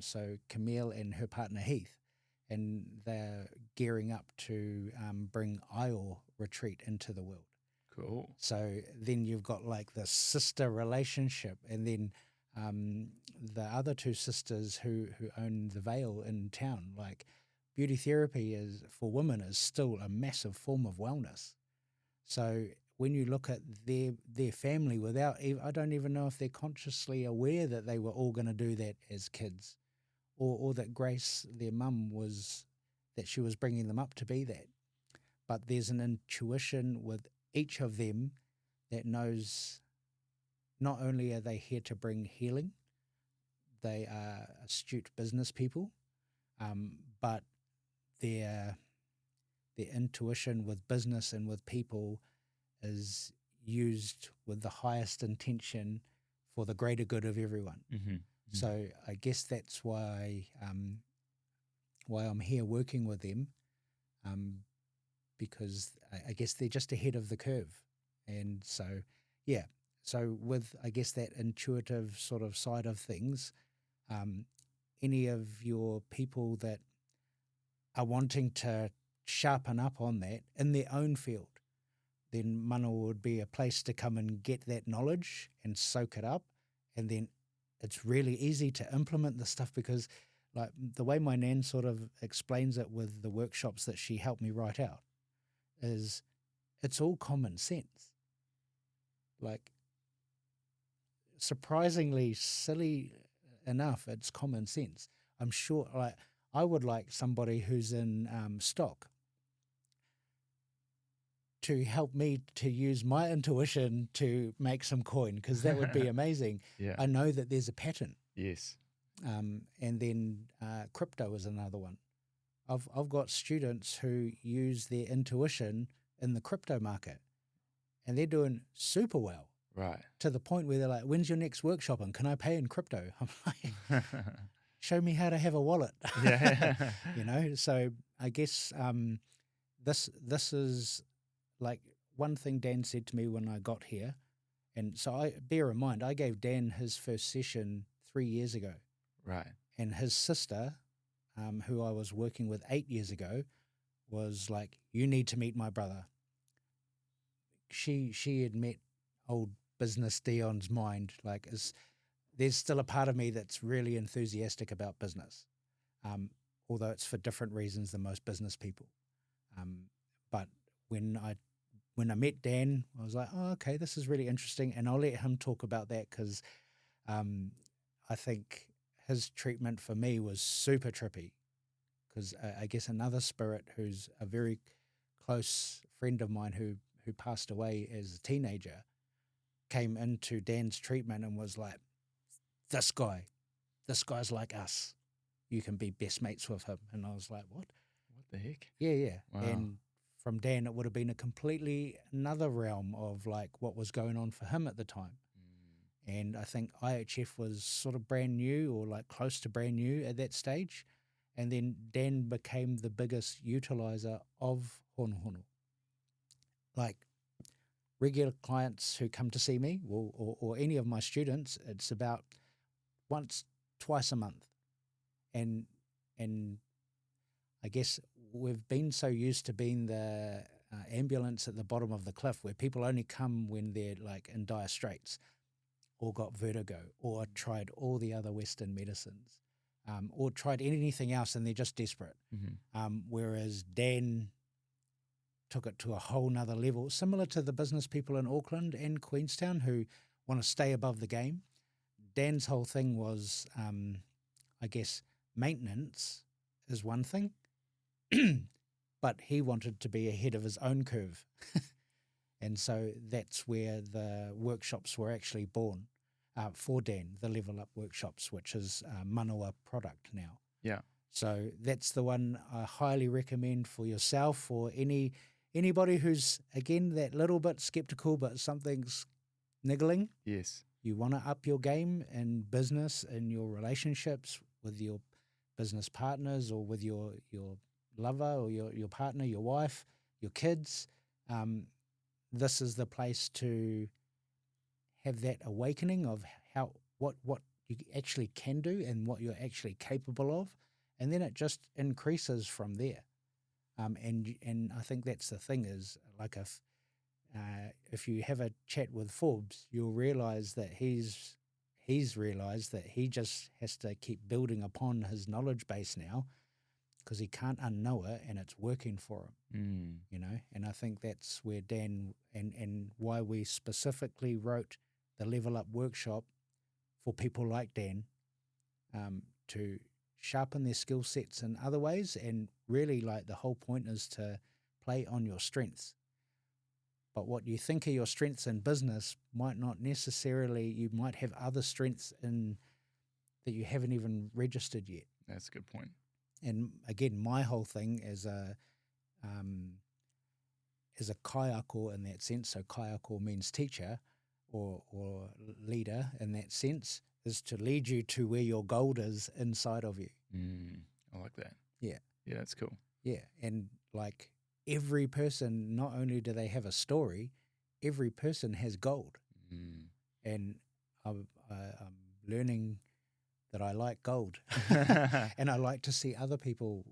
So Camille and her partner Heath, and they're gearing up to bring IOR retreat into the world. Cool. So then you've got like the sister relationship, and then the other two sisters who own the Veil in town. Like, beauty therapy is for women is still a massive form of wellness. So when you look at their family, without I don't even know if they're consciously aware that they were all going to do that as kids, or that Grace, their mum, that she was bringing them up to be that. But there's an intuition with each of them that knows not only are they here to bring healing, they are astute business people, but their intuition with business and with people is used with the highest intention for the greater good of everyone. So I guess that's why I'm here working with them, because I guess they're just ahead of the curve. And so, so with, I guess, that intuitive sort of side of things, any of your people that are wanting to sharpen up on that in their own field, then Manawa would be a place to come and get that knowledge and soak it up. And then it's really easy to implement the stuff, because like the way my nan sort of explains it with the workshops that she helped me write out is it's all common sense. Like, surprisingly silly enough, it's common sense. I'm sure, like, I would like somebody who's in stock to help me to use my intuition to make some coin, because that would be amazing. I know that there's a pattern. Yes. And then crypto is another one. I've got students who use their intuition in the crypto market, and they're doing super well. Right. To the point where they're like, when's your next workshop and can I pay in crypto? I'm like, show me how to have a wallet. Yeah. You know, so I guess this is like one thing Dan said to me when I got here. And so bear in mind, I gave Dan his first session 3 years ago. Right. And his sister, who I was working with 8 years ago, was like, you need to meet my brother. She had met old business Dion's mind. Like, there's still a part of me that's really enthusiastic about business, although it's for different reasons than most business people. But when I met Dan, I was like, oh, okay, this is really interesting. And I'll let him talk about that, because I think his treatment for me was super trippy, because I guess another spirit who's a very close friend of mine who passed away as a teenager came into Dan's treatment and was like, this guy's like us. You can be best mates with him. And I was like, what? the heck? Yeah. Wow. And from Dan, it would have been a completely another realm of like what was going on for him at the time. And I think IHF was sort of brand new or like close to brand new at that stage. And then Dan became the biggest utilizer of Honohono. Like regular clients who come to see me or any of my students, it's about twice a month. And I guess we've been so used to being the ambulance at the bottom of the cliff where people only come when they're like in dire straits or got vertigo or tried all the other Western medicines or tried anything else and they're just desperate. Whereas Dan took it to a whole nother level, similar to the business people in Auckland and Queenstown who want to stay above the game. Dan's whole thing was, I guess, maintenance is one thing, but he wanted to be ahead of his own curve. And so that's where the workshops were actually born for Dan, the Level Up workshops, which is a Manawa product now. Yeah. So that's the one I highly recommend for yourself or anybody who's, again, that little bit skeptical, but something's niggling. Yes. You want to up your game in business, in your relationships with your business partners or with your lover or your partner, your wife, your kids. This is the place to have that awakening of what you actually can do and what you're actually capable of, and then it just increases from there. And I think that's the thing is like if you have a chat with Forbes, you'll realize that he's realized that he just has to keep building upon his knowledge base now because he can't unknow it and it's working for him, you know. And I think that's where Dan and why we specifically wrote the Level Up workshop for people like Dan to sharpen their skill sets in other ways. And really, like, the whole point is to play on your strengths. But what you think are your strengths in business might not necessarily, you might have other strengths in that you haven't even registered yet. That's a good point. And again, my whole thing as a kaiako in that sense, so kaiako means teacher or leader in that sense, is to lead you to where your gold is inside of you. I like that. Yeah. Yeah, that's cool. Yeah, and like every person, not only do they have a story, every person has gold. And I'm learning that I like gold. And I like to see other people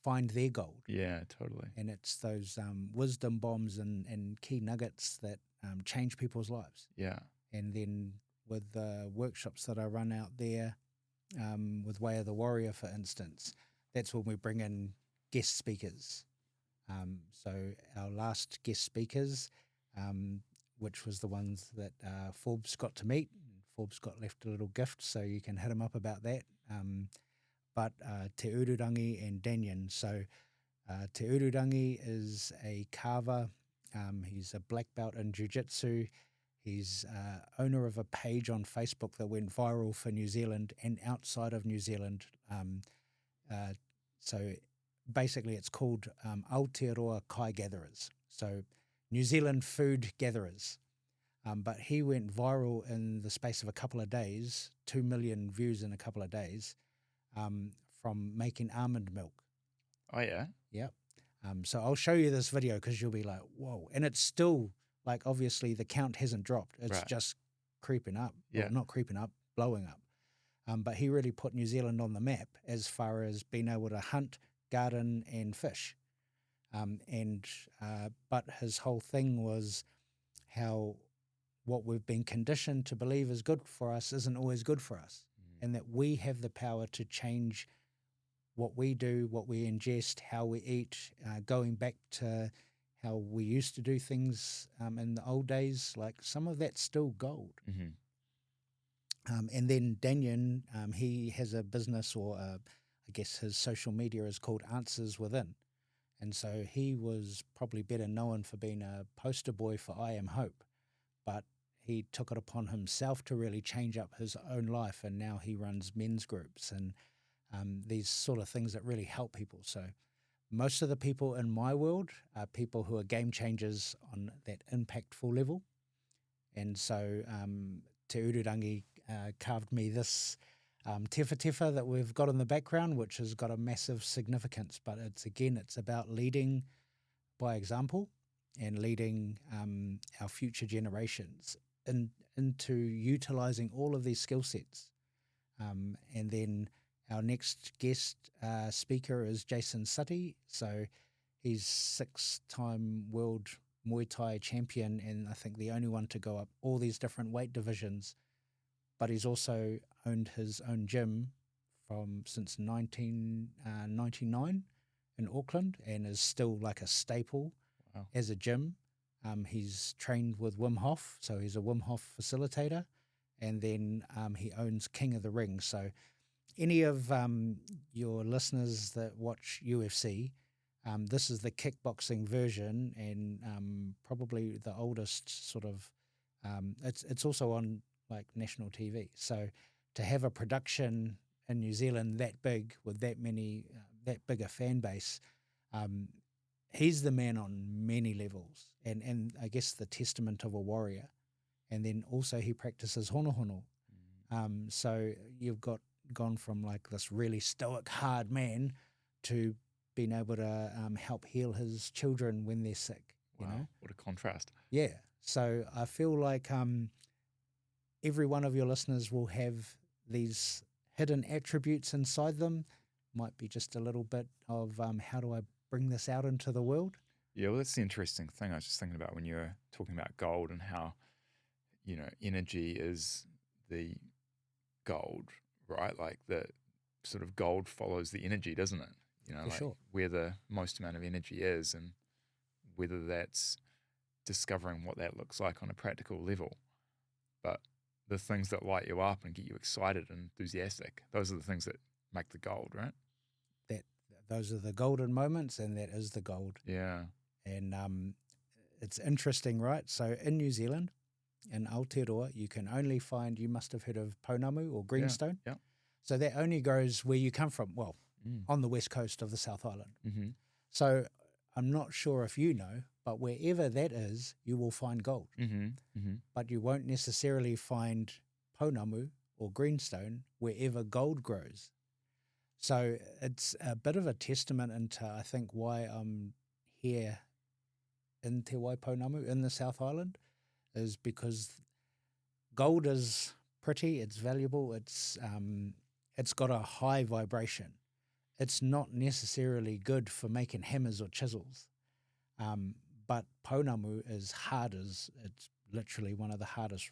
find their gold. Yeah, totally. And it's those wisdom bombs and key nuggets that change people's lives. Yeah. And then with the workshops that I run out there, with Way of the Warrior, for instance, that's when we bring in guest speakers. So our last guest speakers, which was the ones that Forbes got to meet. Forbes got left a little gift, so you can hit him up about that. But Te Ururangi and Danyan. So Te Ururangi is a carver. He's a black belt in jiu-jitsu. He's owner of a page on Facebook that went viral for New Zealand and outside of New Zealand. So basically it's called Aotearoa Kai Gatherers. So New Zealand food gatherers. But he went viral in the space of a couple of days, 2 million views in a couple of days, from making almond milk. Oh, yeah? Yep. So I'll show you this video because you'll be like, whoa. And it's still, like, obviously the count hasn't dropped. It's just creeping up. Yeah. Well, not creeping up, blowing up. But he really put New Zealand on the map as far as being able to hunt, garden and fish. But his whole thing was how what we've been conditioned to believe is good for us isn't always good for us, and that we have the power to change what we do, what we ingest, how we eat, going back to how we used to do things in the old days. Like, some of that's still gold. And then Danyan, he has a business, or I guess his social media is called Answers Within. And so he was probably better known for being a poster boy for I Am Hope, but he took it upon himself to really change up his own life, and now he runs men's groups and these sort of things that really help people. So most of the people in my world are people who are game changers on that impactful level. And so Te Ururangi carved me this tefa that we've got in the background, which has got a massive significance. But it's about leading by example and leading our future generations into utilising all of these skill sets. And then our next guest speaker is Jason Sutty. So he's 6-time world Muay Thai champion, and I think the only one to go up all these different weight divisions. But he's also owned his own gym since 1999 in Auckland, and is still like a staple as a gym. He's trained with Wim Hof, so he's a Wim Hof facilitator, and then he owns King of the Ring. So any of your listeners that watch UFC, this is the kickboxing version, and probably the oldest sort of. It's also on like national TV. So to have a production in New Zealand that big with that many, that big a fan base, he's the man on many levels, and I guess the testament of a warrior. And then also he practices Honohono. So you've gone from like this really stoic, hard man to being able to help heal his children when they're sick. Wow, you know? What a contrast. Yeah. So I feel like every one of your listeners will have these hidden attributes inside them. Might be just a little bit of how do I bring this out into the world? Yeah, well, that's the interesting thing. I was just thinking about when you were talking about gold and how, energy is the gold, right? Like the sort of gold follows the energy, doesn't it? For sure. Where the most amount of energy is, and whether that's discovering what that looks like on a practical level. But the things that light you up and get you excited and enthusiastic, those are the things that make the gold, right? Those are the golden moments, and that is the gold. Yeah. And it's interesting, right? So in New Zealand, in Aotearoa, you can only find, you must have heard of pounamu or greenstone. Yeah. So that only grows where you come from, on the west coast of the South Island. Mm-hmm. So I'm not sure if you know, but wherever that is, you will find gold. Mm-hmm. Mm-hmm. But you won't necessarily find pounamu or greenstone wherever gold grows. So it's a bit of a testament into, I think, why I'm here in Te Waipounamu in the South Island, is because gold is pretty, it's valuable, it's got a high vibration. It's not necessarily good for making hammers or chisels, but pounamu is hard as, it's literally one of the hardest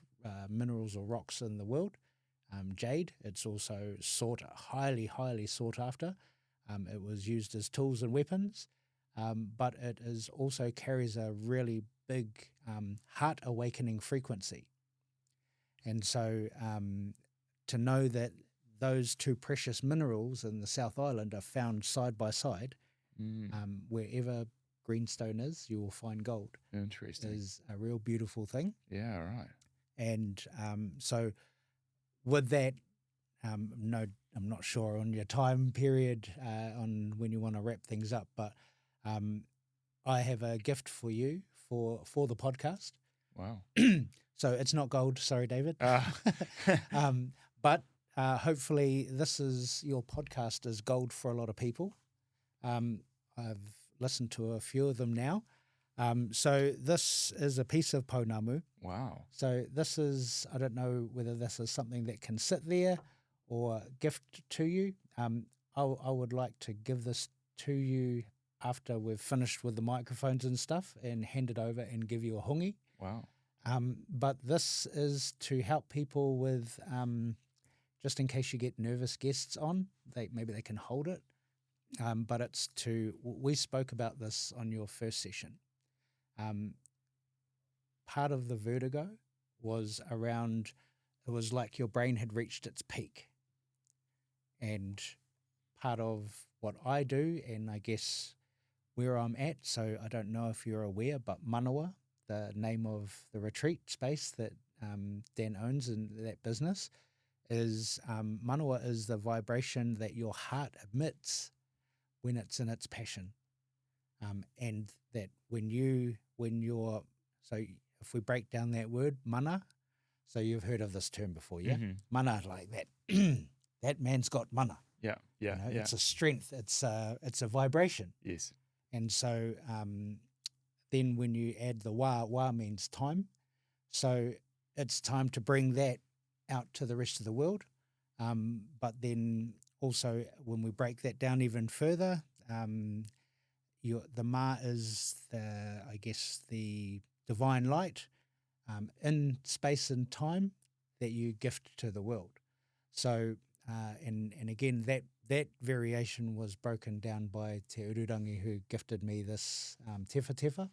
minerals or rocks in the world. Jade, it's also highly sought after. It was used as tools and weapons, but it is also carries a really big heart awakening frequency. And so to know that those two precious minerals in the South Island are found side by side, wherever greenstone is, you will find gold. Interesting. Is a real beautiful thing. Yeah, right. And so with that, no, I'm not sure on your time period on when you want to wrap things up, but I have a gift for you for the podcast. Wow. So it's not gold, sorry, David. But hopefully your podcast is gold for a lot of people. I've listened to a few of them now. So this is a piece of pounamu. Wow. So this is, I don't know whether this is something that can sit there or gift to you. I would like to give this to you after we've finished with the microphones and stuff, and hand it over and give you a hongi. Wow. But this is to help people with, just in case you get nervous guests on, maybe they can hold it. But it's we spoke about this on your first session. Part of the vertigo was around, it was like your brain had reached its peak. And part of what I do, and I guess where I'm at, so I don't know if you're aware, but Manawa, the name of the retreat space that Dan owns in that business, is Manawa is the vibration that your heart emits when it's in its passion. and that when you're, so if we break down that word, mana, so you've heard of this term before, yeah? Mm-hmm. Mana, like that, that man's got mana. Yeah. Yeah. You know, Yeah. it's a strength, it's a vibration. Yes. And so then when you add the wa means time. So it's time to bring that out to the rest of the world. But then also when we break that down even further, the ma is the divine light in space and time that you gift to the world. So and again that variation was broken down by Te Ururangi, who gifted me this tefa tefa.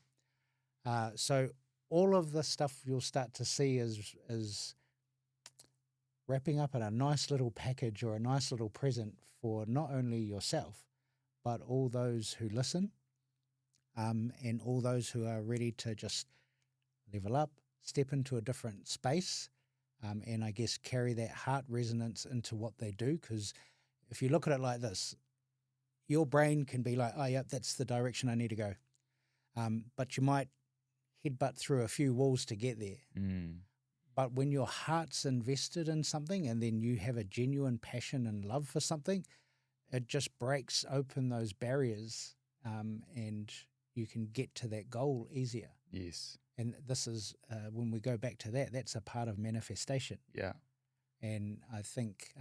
So all of the stuff you'll start to see is wrapping up in a nice little package or a nice little present for not only yourself, but all those who listen, and all those who are ready to just level up, step into a different space, and I guess carry that heart resonance into what they do. Because if you look at it like this, your brain can be like, oh, yeah, that's the direction I need to go. But you might headbutt through a few walls to get there. Mm. But when your heart's invested in something and then you have a genuine passion and love for something, it just breaks open those barriers, and you can get to that goal easier. Yes. And this is, when we go back to that, that's a part of manifestation. Yeah. And I think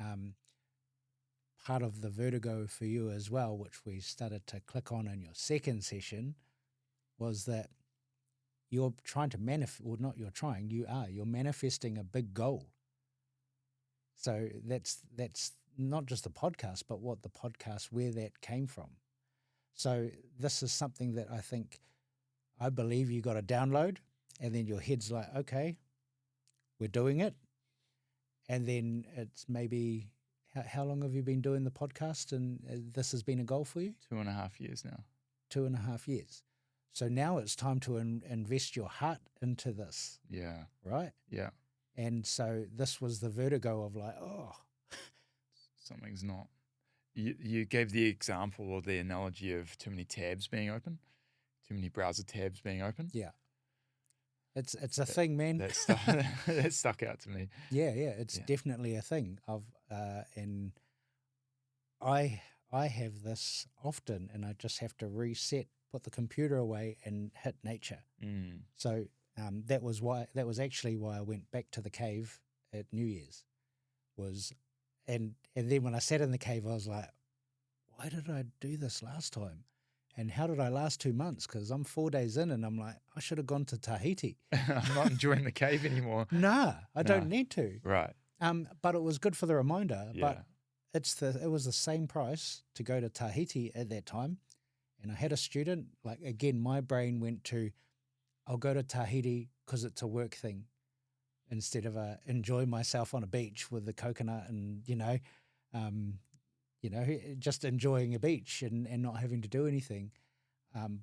part of the vertigo for you as well, which we started to click on in your second session, was that you're trying to you're manifesting a big goal. So that's not just the podcast, but what the podcast, where that came from. So this is something that I believe you got to download, and then your head's like, okay, we're doing it. And then it's maybe, how long have you been doing the podcast, and this has been a goal for you? 2.5 years now. 2.5 years. So now it's time to invest your heart into this. Yeah. Right? Yeah. And so this was the vertigo of like, oh. Something's not. You gave the example or the analogy of too many tabs being open, too many browser tabs being open. Yeah. It's a thing, man. That stuck out to me. Yeah, it's definitely a thing. And I have this often, and I just have to reset, put the computer away, and hit nature. Mm. So that was actually why I went back to the cave at New Year's. And then when I sat in the cave, I was like, why did I do this last time? And how did I last 2 months? Because I'm 4 days in, and I'm like, I should have gone to Tahiti. I'm not enjoying the cave anymore. Nah, I don't need to. Right. But it was good for the reminder. Yeah. But it was the same price to go to Tahiti at that time. And I had a student, like, again, my brain went to, I'll go to Tahiti because it's a work thing, instead of enjoy myself on a beach with the coconut and, just enjoying a beach and not having to do anything.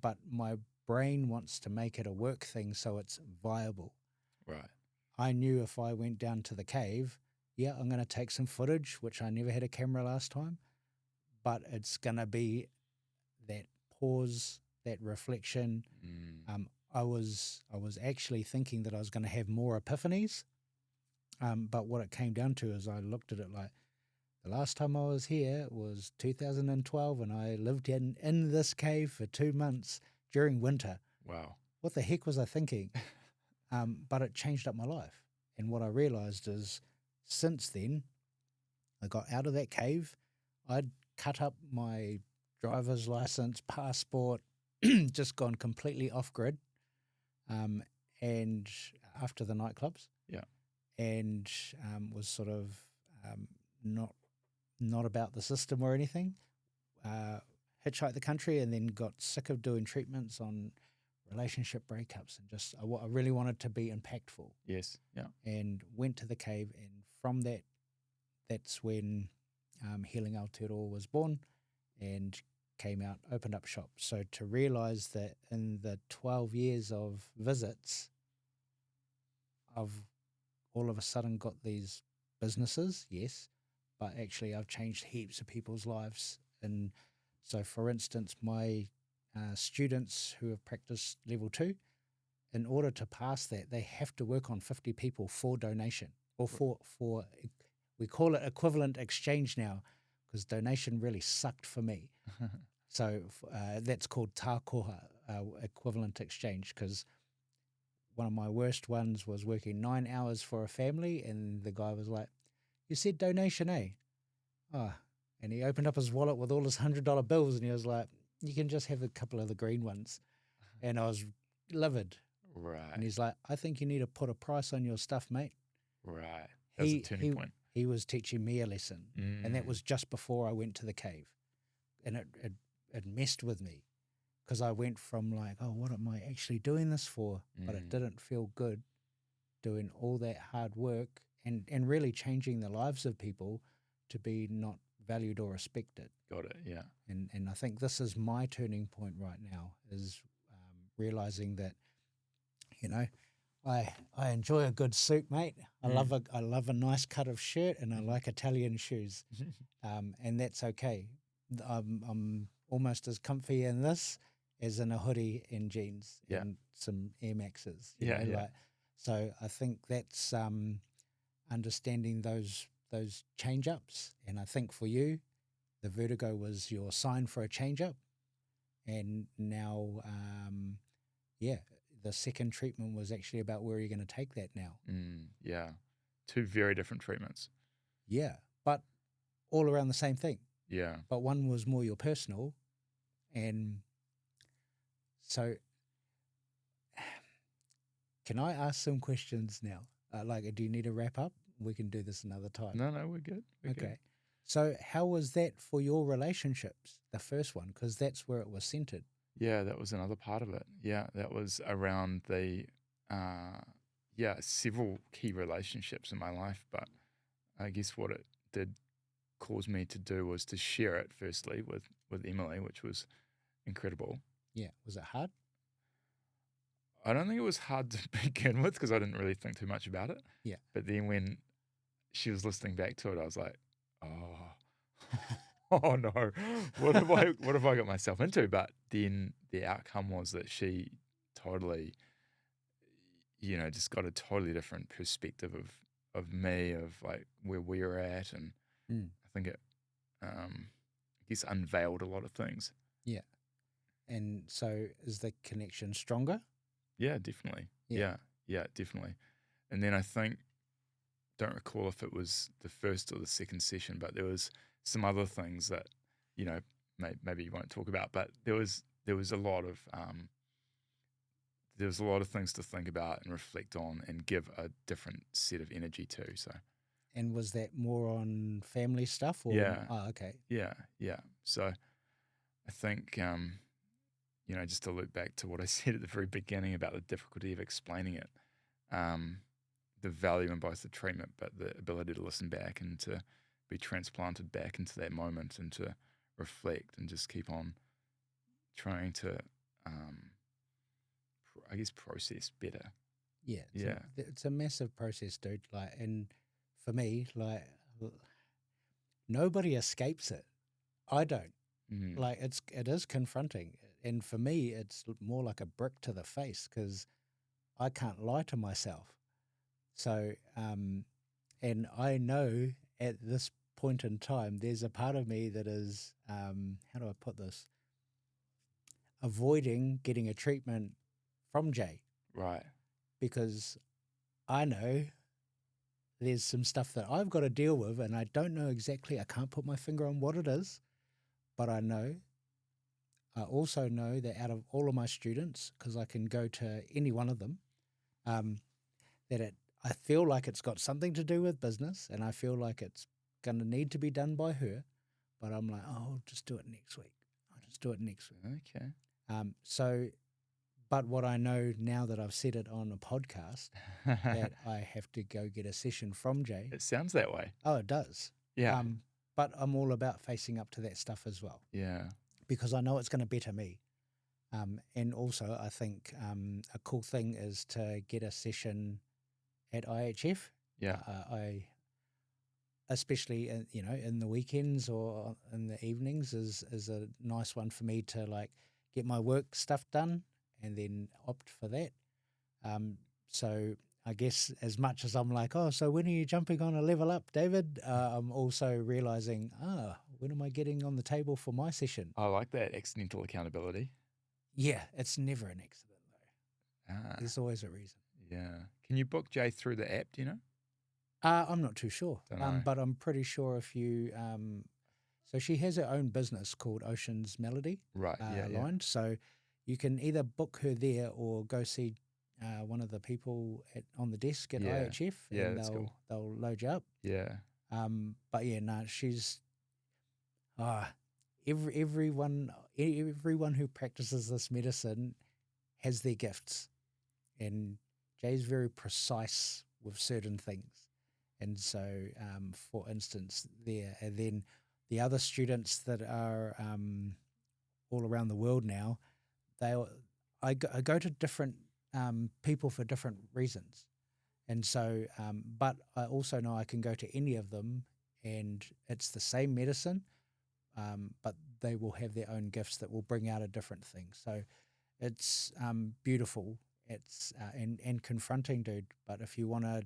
But my brain wants to make it a work thing so it's viable. Right. I knew if I went down to the cave, I'm going to take some footage, which I never had a camera last time, but it's going to be that pause, that reflection. Mm. I was actually thinking that I was going to have more epiphanies, but what it came down to is I looked at it like, the last time I was here was 2012, and I lived in this cave for 2 months during winter. Wow. What the heck was I thinking? But it changed up my life. And what I realized is, since then, I got out of that cave. I'd cut up my driver's license, passport, just gone completely off grid. And after the nightclubs. Yeah. And was sort of not about the system or anything. Hitchhiked the country, and then got sick of doing treatments on relationship breakups, and just I really wanted to be impactful. Yes. Yeah. And went to the cave, and from that's when Healing Aotearoa was born, and came out, opened up shop. So to realize that in the 12 years of visits, I've all of a sudden got these businesses, yes, but actually I've changed heaps of people's lives. And so, for instance, my students who have practiced level 2, in order to pass that, they have to work on 50 people for donation, or for we call it equivalent exchange now, because donation really sucked for me. So that's called tākoha, equivalent exchange, because one of my worst ones was working 9 hours for a family, and the guy was like, "You said donation, eh?" Oh, and he opened up his wallet with all his $100 bills, and he was like, "You can just have a couple of the green ones." And I was livid. Right. And he's like, "I think you need to put a price on your stuff, mate." Right. That was a turning point. He was teaching me a lesson, and that was just before I went to the cave, and it messed with me, because I went from like, oh, what am I actually doing this for? But it didn't feel good doing all that hard work and really changing the lives of people to be not valued or respected. Got it, yeah. And I think this is my turning point right now, is realizing that, you know, I enjoy a good suit, mate. I love a nice cut of shirt, and I like Italian shoes, and that's okay. I'm almost as comfy in this as in a hoodie and jeans and some Air Maxes. You know, like, so I think that's understanding those change ups, and I think for you, the vertigo was your sign for a change up, and now, the second treatment was actually about where you're going to take that now. Yeah, 2 very different treatments. Yeah, but all around the same thing. Yeah. But one was more your personal, and so can I ask some questions now? Like, do you need to wrap up? We can do this another time. No, we're good. We're okay. Good. So how was that for your relationships, the first one? Because that's where it was centered. Yeah, that was another part of it. Yeah, that was around the, several key relationships in my life. But I guess what it did cause me to do was to share it firstly with Emily, which was incredible. Yeah. Was it hard? I don't think it was hard to begin with, because I didn't really think too much about it. Yeah. But then when she was listening back to it, I was like, oh no, what have I got myself into? But then the outcome was that she totally, just got a totally different perspective of me, of like where we were at, and I think it, I guess, unveiled a lot of things. Yeah. And so is the connection stronger? Yeah, definitely. Yeah, definitely. And then I think, don't recall if it was the first or the second session, but there was some other things that, maybe you won't talk about, but there was a lot of things to think about and reflect on and give a different set of energy to. So. And was that more on family stuff, or? Yeah. Oh, okay. Yeah. So I think, just to loop back to what I said at the very beginning about the difficulty of explaining it, the value in both the treatment, but the ability to listen back and to be transplanted back into that moment and to reflect and just keep on trying to, process better. Yeah. Yeah. It's a massive process, dude. Like, and for me, like, nobody escapes it. I don't. Like, it is confronting. And for me, it's more like a brick to the face, because I can't lie to myself. So, and I know at this point in time, there's a part of me that is, how do I put this? Avoiding getting a treatment from Jay. Right. Because I know there's some stuff that I've got to deal with, and I don't know exactly, I can't put my finger on what it is, but I also know that out of all of my students, because I can go to any one of them, I feel like it's got something to do with business, and I feel like it's going to need to be done by her, but I'm like, oh, I'll just do it next week. Okay. But what I know now that I've said it on a podcast, that I have to go get a session from Jay. It sounds that way. Oh, it does. Yeah. But I'm all about facing up to that stuff as well. Yeah. Because I know it's going to better me. And also, I think a cool thing is to get a session at IHF. Yeah. I, especially in the weekends or in the evenings, is a nice one for me to like get my work stuff done and then opt for that. So I guess as much as I'm like, oh, so when are you jumping on a level up, David? I'm also realizing, when am I getting on the table for my session? I like that accidental accountability. Yeah, it's never an accident though. Ah, There's always a reason. yeah. Can you book Jay through the app? Do you know? I'm not too sure, Don't know. but I'm pretty sure if you, so she has her own business called Ocean's Melody, Right. Yeah. aligned. So you can either book her there or go see one of the people on the desk at Yeah. IHF, Yeah, and that's cool. they'll load you up. Yeah. But yeah, no, she's everyone who practices this medicine has their gifts, and Jay's very precise with certain things. And so, for instance, there, and then the other students that are all around the world now, I go to different people for different reasons. And so, but I also know I can go to any of them and it's the same medicine, but they will have their own gifts that will bring out a different thing. So it's beautiful. It's and confronting, dude. But if you want to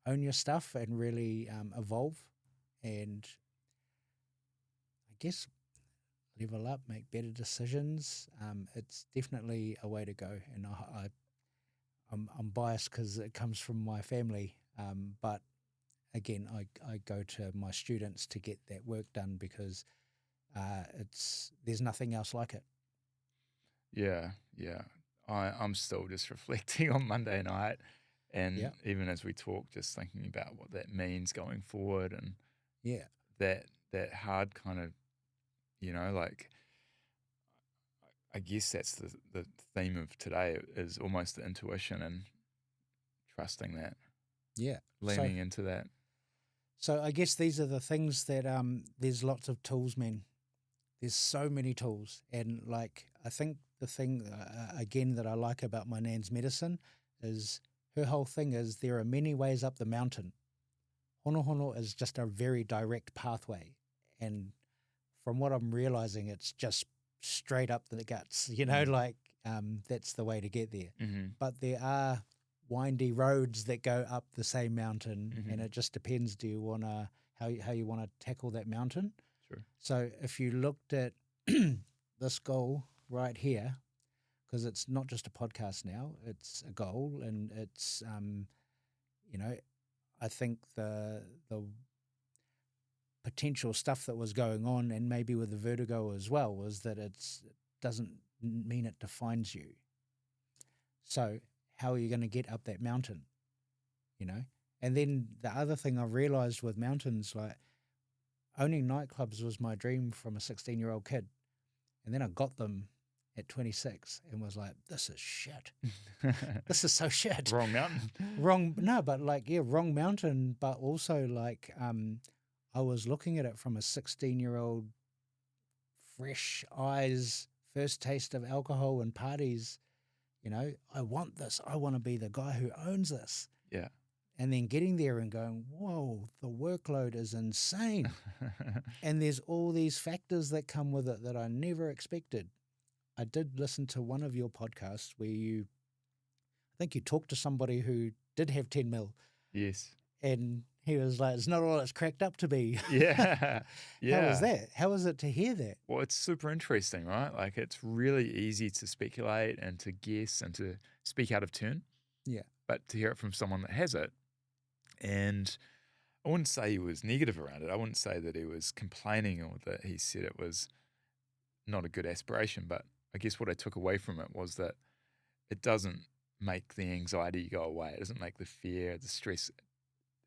own your stuff and really evolve and I guess level up, make better decisions, it's definitely a way to go. And I'm biased because it comes from my family, but again, I go to my students to get that work done because there's nothing else like it. Yeah. Yeah. I'm still just reflecting on Monday night, and even as we talk, just thinking about what that means going forward, and that hard kind of, like, I guess that's the theme of today is almost the intuition and trusting that, leaning into that. So I guess these are the things that there's lots of tools, man. There's so many tools, and like I think the thing again that I like about my nan's medicine is her whole thing is there are many ways up the mountain. Honohono is just a very direct pathway, and from what I'm realizing, it's just straight up the guts. That's the way to get there. Mm-hmm. But there are windy roads that go up the same mountain, and it just depends. Do you want to how you want to tackle that mountain? Sure. So if you looked at this goal right here, because it's not just a podcast now, it's a goal, and it's I think the potential stuff that was going on, and maybe with the vertigo as well, was that it doesn't mean it defines you. So how are you going to get up that mountain? And then the other thing I've realized with mountains, like owning nightclubs was my dream from a 16-year-old kid. And then I got them at 26 and was like, this is shit. This is so shit. Wrong mountain. Wrong mountain, but also like I was looking at it from a 16-year-old, fresh eyes, first taste of alcohol and parties. I want this. I want to be the guy who owns this. Yeah. And then getting there and going, whoa, the workload is insane. And there's all these factors that come with it that I never expected. I did listen to one of your podcasts where I think you talked to somebody who did have 10 mil. Yes. And he was like, it's not all it's cracked up to be. Yeah. Yeah. How was that? How was it to hear that? Well, it's super interesting, right? Like it's really easy to speculate and to guess and to speak out of turn. Yeah. But to hear it from someone that has it, and I wouldn't say he was negative around it. I wouldn't say that he was complaining or that he said it was not a good aspiration. But I guess what I took away from it was that it doesn't make the anxiety go away. It doesn't make the fear, the stress.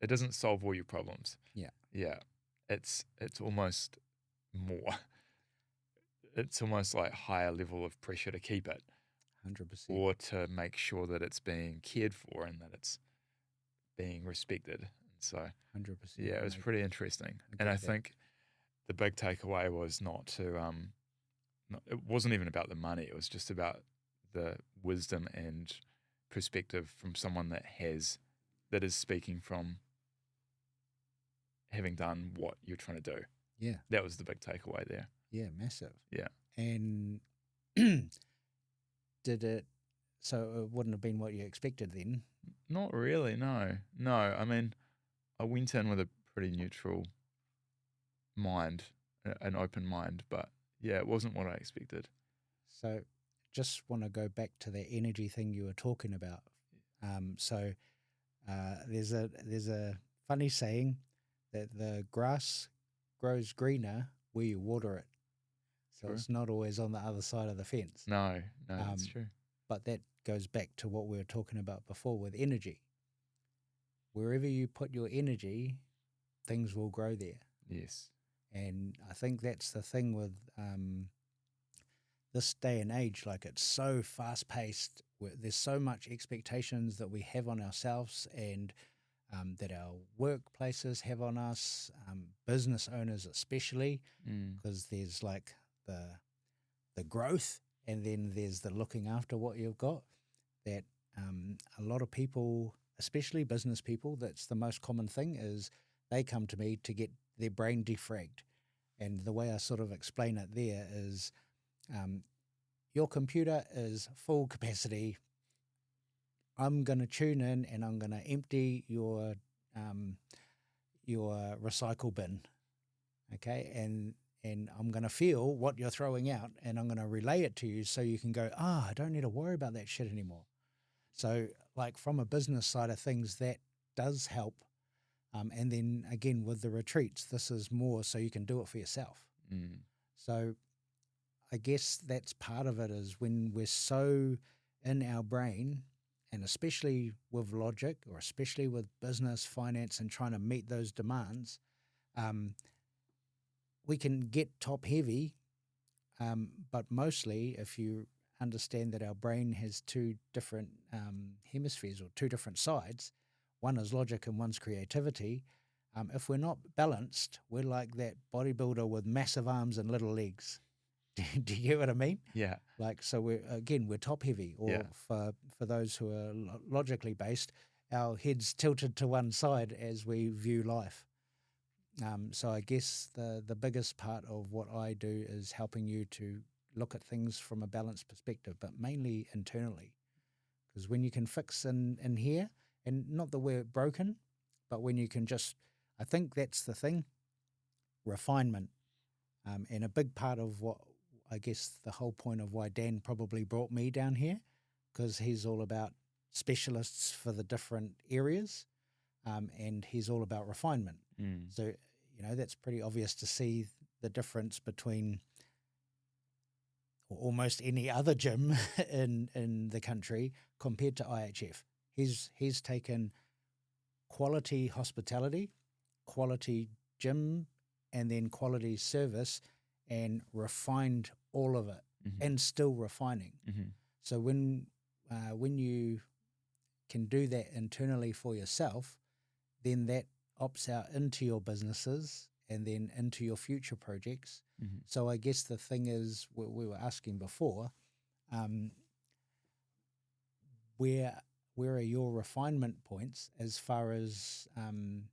It doesn't solve all your problems. Yeah. Yeah. It's almost more. It's almost like higher level of pressure to keep it. 100%. Or to make sure that it's being cared for and that it's being respected. And so 100%. yeah, it was pretty interesting. And I think the big takeaway was not to it wasn't even about the money. It was just about the wisdom and perspective from someone that is speaking from having done what you're trying to do. Yeah. That was the big takeaway there. Yeah, massive. Yeah. And Did it? So it wouldn't have been what you expected then. Not really, no. No, I mean, I went in with a pretty neutral mind, an open mind, but yeah, it wasn't what I expected. So just want to go back to the energy thing you were talking about. There's a funny saying that the grass grows greener where you water it. So True. it's not always on the other side of the fence. No, that's true. But that goes back to what we were talking about before with energy. Wherever you put your energy, things will grow there. Yes. And I think that's the thing with this day and age. Like, it's so fast paced. There's so much expectations that we have on ourselves and that our workplaces have on us, business owners especially, because there's like the growth and then there's the looking after what you've got. That a lot of people, especially business people, that's the most common thing, is they come to me to get their brain defragged. And the way I sort of explain it there is your computer is full capacity. I'm going to tune in and I'm going to empty your recycle bin, okay? And I'm going to feel what you're throwing out and I'm going to relay it to you so you can go, I don't need to worry about that shit anymore. So, like, from a business side of things, that does help. And then again, with the retreats, this is more so you can do it for yourself. So I guess that's part of it, is when we're so in our brain, and especially with logic or especially with business, finance, and trying to meet those demands, we can get top heavy. But mostly, if you understand that our brain has two different hemispheres or two different sides, one is logic and one's creativity. If we're not balanced, we're like that bodybuilder with massive arms and little legs. Do you get what I mean? Yeah. Like, so we're top heavy, or for those who are logically based, our heads tilted to one side as we view life. So I guess the biggest part of what I do is helping you to look at things from a balanced perspective, but mainly internally. Because when you can fix in here, and not that we're broken, but when you can just, I think that's the thing, refinement. And a big part of what, I guess the whole point of why Dan probably brought me down here, because he's all about specialists for the different areas, and he's all about refinement. So, that's pretty obvious to see the difference between almost any other gym in the country compared to IHF. He's taken quality hospitality, quality gym, and then quality service, and refined all of it, and still refining. So when you can do that internally for yourself, then that opts out into your businesses and then into your future projects. So I guess the thing is, what we were asking before, where are your refinement points as far as 10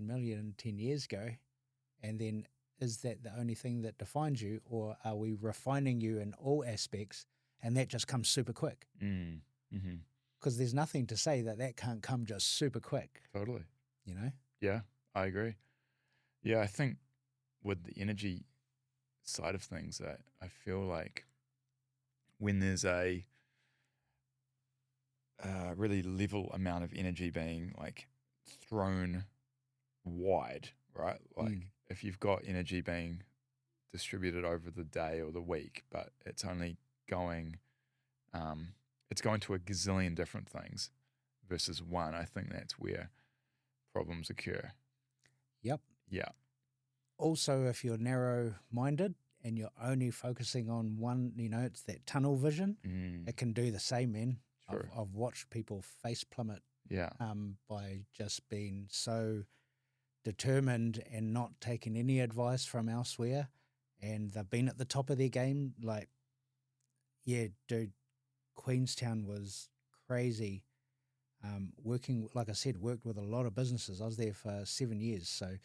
million 10 years ago, and then is that the only thing that defines you, or are we refining you in all aspects and that just comes super quick? Because there's nothing to say that can't come just super quick. Totally. Yeah, I agree. Yeah, I think with the energy side of things, I feel like when there's a really level amount of energy being like thrown wide, right? Like if you've got energy being distributed over the day or the week, but it's only going, it's going to a gazillion different things versus one, I think that's where problems occur. Yep. Yeah. Also, if you're narrow-minded and you're only focusing on one, it's that tunnel vision, it can do the same, man. Sure. I've watched people face plummet by just being so determined and not taking any advice from elsewhere, and they've been at the top of their game. Like, yeah, dude, Queenstown was crazy. Working, like I said, worked with a lot of businesses. I was there for 7 years. So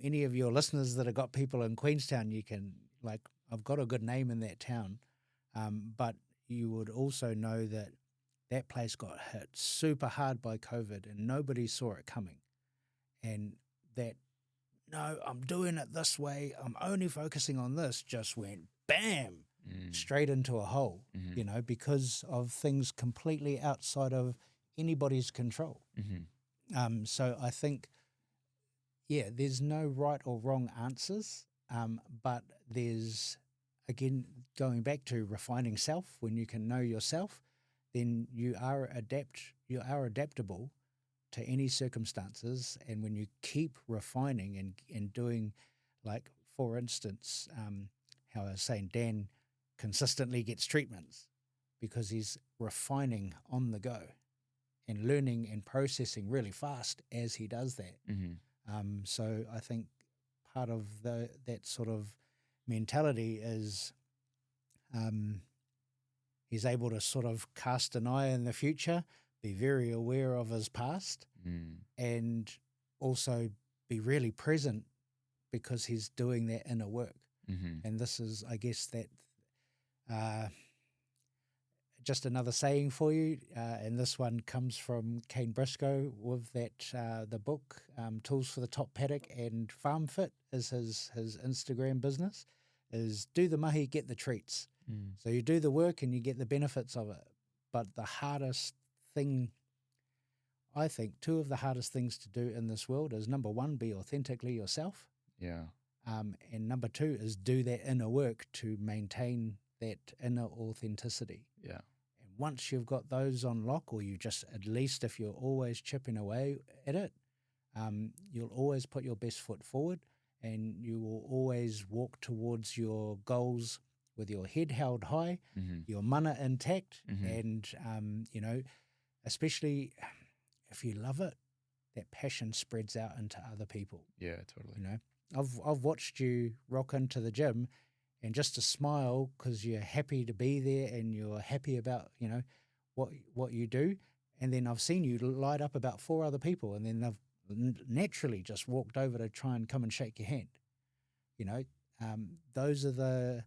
any of your listeners that have got people in Queenstown, you can, like, I've got a good name in that town. But you would also know that that place got hit super hard by COVID and nobody saw it coming. And that, no, I'm doing it this way, I'm only focusing on this, just went bam, straight into a hole, you know, because of things completely outside of anybody's control. So I think, yeah, there's no right or wrong answers, but there's, again, going back to refining self, when you can know yourself, then you are adaptable to any circumstances. And when you keep refining and doing, like, for instance, how I was saying, Dan consistently gets treatments because he's refining on the go and learning and processing really fast as he does that. So I think part of that sort of mentality is he's able to sort of cast an eye in the future, be very aware of his past, and also be really present because he's doing that inner work. And this is, I guess, that just another saying for you, and this one comes from Kane Briscoe with that the book, Tools for the Top Paddock, and Farm Fit is his Instagram business, is do the mahi, get the treats. So you do the work and you get the benefits of it. But the hardest thing, I think, two of the hardest things to do in this world is, number one, be authentically yourself. Yeah. And number two is do that inner work to maintain that inner authenticity. Yeah. And once you've got those on lock, or you just, at least if you're always chipping away at it, you'll always put your best foot forward and you will always walk towards your goals with your head held high, your mana intact, and, you know, especially if you love it, that passion spreads out into other people. Yeah, totally. You know, I've watched you rock into the gym and just to smile because you're happy to be there and you're happy about, you know, what you do. And then I've seen you light up about 4 other people and then they've naturally just walked over to try and come and shake your hand. You know, those are the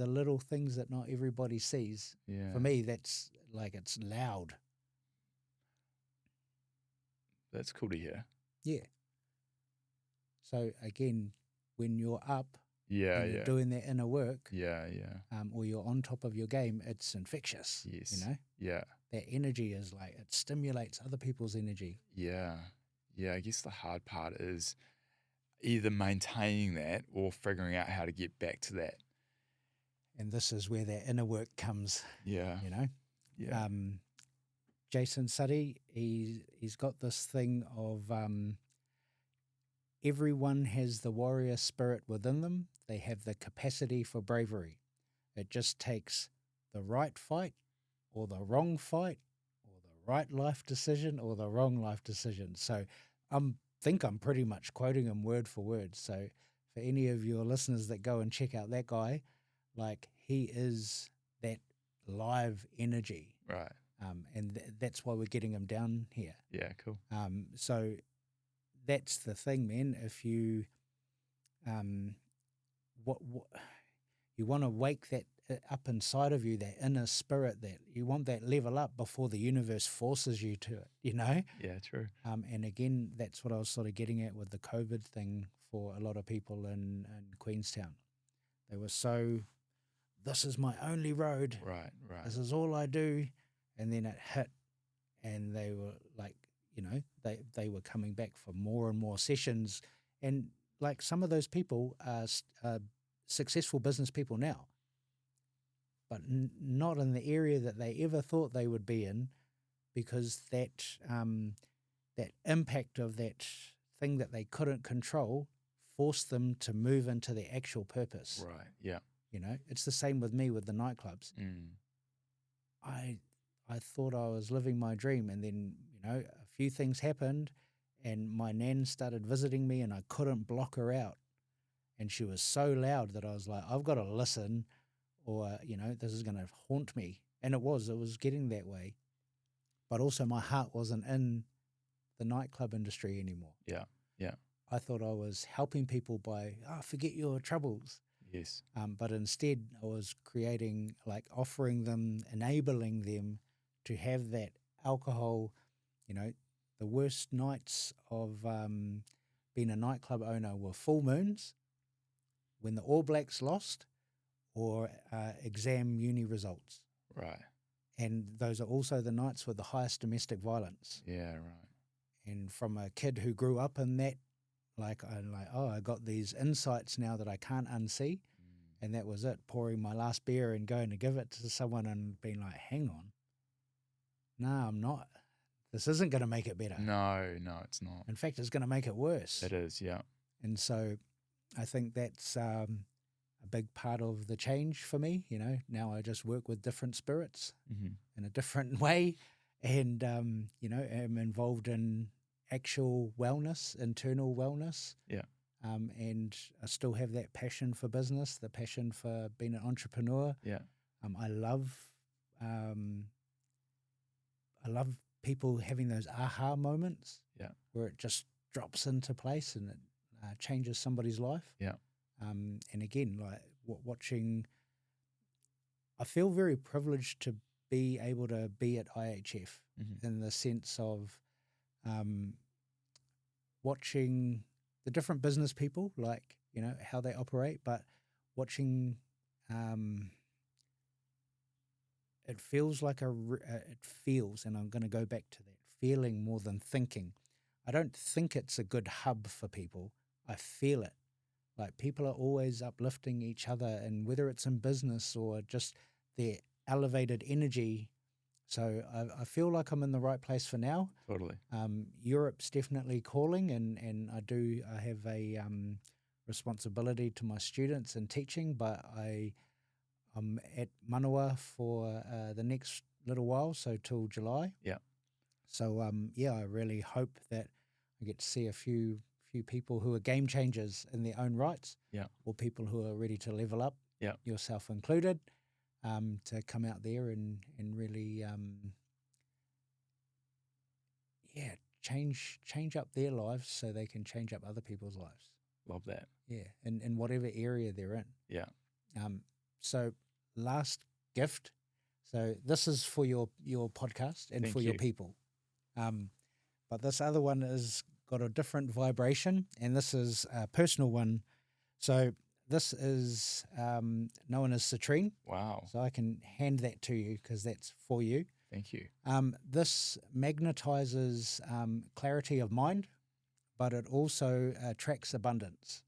little things that not everybody sees. Yeah. For me, that's like, it's loud. That's cool to hear. Yeah. So again, when you're up, and you're Yeah. doing that inner work, Yeah. or you're on top of your game, it's infectious. Yes. You know, Yeah. that energy is like, it stimulates other people's energy. Yeah. Yeah. I guess the hard part is either maintaining that or figuring out how to get back to that. And this is where that inner work comes. Yeah. You know, Yeah. Jason Suddy, he's got this thing of everyone has the warrior spirit within them. They have the capacity for bravery. It just takes the right fight or the wrong fight or the right life decision or the wrong life decision. So I think I'm pretty much quoting him word for word. So for any of your listeners that go and check out that guy, like, he is that live energy. Right. And that's why we're getting him down here. Yeah. Cool. So that's the thing, man. If you what you want to wake that up inside of you, that inner spirit, that you want that level up before the universe forces you to it, you know? Yeah. True. And again, that's what I was sort of getting at with the COVID thing for a lot of people in Queenstown. They were so, this is my only road. Right. Right. This is all I do. And then it hit and they were like, you know, they were coming back for more and more sessions. And like, some of those people are successful business people now, but not in the area that they ever thought they would be in, because that impact of that thing that they couldn't control forced them to move into their actual purpose. Right. Yeah. You know, it's the same with me with the nightclubs. I thought I was living my dream, and then, you know, a few things happened and my nan started visiting me and I couldn't block her out. And she was so loud that I was like, I've got to listen, or, you know, this is going to haunt me. And it was getting that way. But also my heart wasn't in the nightclub industry anymore. Yeah. Yeah. I thought I was helping people by, forget your troubles. Yes. But instead I was creating, like offering them, enabling them to have that alcohol. You know, the worst nights of being a nightclub owner were full moons, when the All Blacks lost, or exam uni results. Right. And those are also the nights with the highest domestic violence. Yeah, right. And from a kid who grew up in that, I got these insights now that I can't unsee. And that was it, pouring my last beer and going to give it to someone and being like, hang on, no, I'm not. This isn't going to make it better. No, it's not. In fact, it's going to make it worse. It is, yeah. And so I think that's a big part of the change for me. You know, now I just work with different spirits in a different way, and, you know, am involved in actual wellness, internal wellness. Yeah. And I still have that passion for business, the passion for being an entrepreneur. Yeah. I love people having those aha moments. Yeah. Where it just drops into place and it changes somebody's life. Yeah. And again, like watching, I feel very privileged to be able to be at IHF in the sense of watching the different business people, like, you know, how they operate, but watching, it feels like it feels, and I'm going to go back to that, feeling more than thinking. I don't think it's a good hub for people. I feel it. Like, people are always uplifting each other, and whether it's in business or just their elevated energy. So I feel like I'm in the right place for now. Totally. Europe's definitely calling, and I have a responsibility to my students in teaching, but I'm at Manawa for the next little while, so till July. Yeah. So I really hope that I get to see a few people who are game changers in their own rights. Yeah. Or people who are ready to level up. Yeah. Yourself included. To come out there and really change up their lives so they can change up other people's lives. Love that. Yeah, in whatever area they're in. Yeah. So last gift. So this is for your podcast and for your people. But this other one has got a different vibration, and this is a personal one. So this is known as citrine. Wow. So I can hand that to you because that's for you. Thank you. This magnetizes clarity of mind, but it also attracts abundance.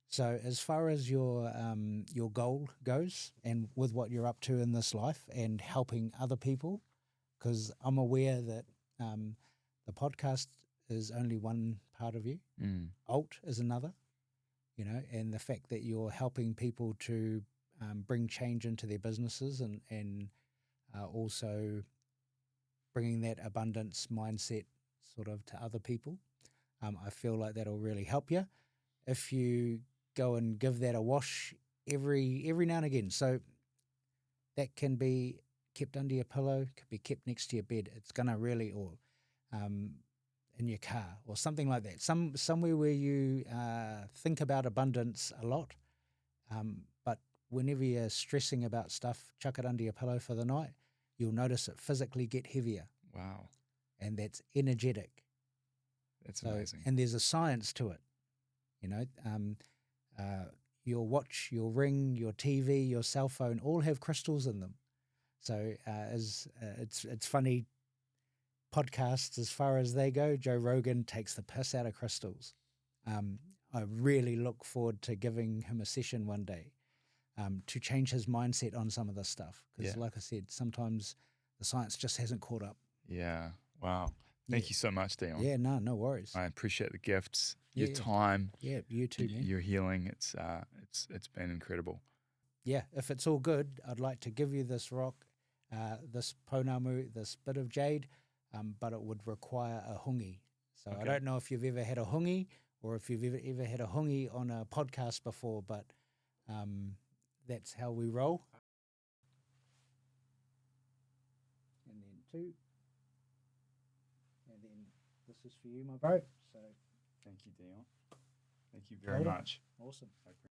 So as far as your goal goes, and with what you're up to in this life and helping other people, because I'm aware that the podcast is only one part of you. Alt is another. You know, and the fact that you're helping people to bring change into their businesses and also bringing that abundance mindset sort of to other people, I feel like that'll really help you if you go and give that a wash every now and again. So that can be kept under your pillow, could be kept next to your bed. It's gonna really, or in your car or something like that. Somewhere where you think about abundance a lot, but whenever you're stressing about stuff, chuck it under your pillow for the night. You'll notice it physically get heavier. Wow. And that's energetic. That's amazing. And there's a science to it. You know, your watch, your ring, your TV, your cell phone all have crystals in them. So it's funny. Podcasts, as far as they go, Joe Rogan takes the piss out of crystals. I really look forward to giving him a session one day to change his mindset on some of this stuff. Because like I said, sometimes the science just hasn't caught up. Yeah. Wow. Thank you so much, Dion. Yeah, no worries. I appreciate the gifts, your time. Yeah, you too, man. Your healing. It's been incredible. Yeah, if it's all good, I'd like to give you this rock, this pounamu, this bit of jade, but it would require a hungi. So okay. I don't know if you've ever had a hungi or if you've ever had a hungi on a podcast before, but that's how we roll. And then 2. And then this is for you, my bro. So thank you, Dion. Thank you very much. Awesome.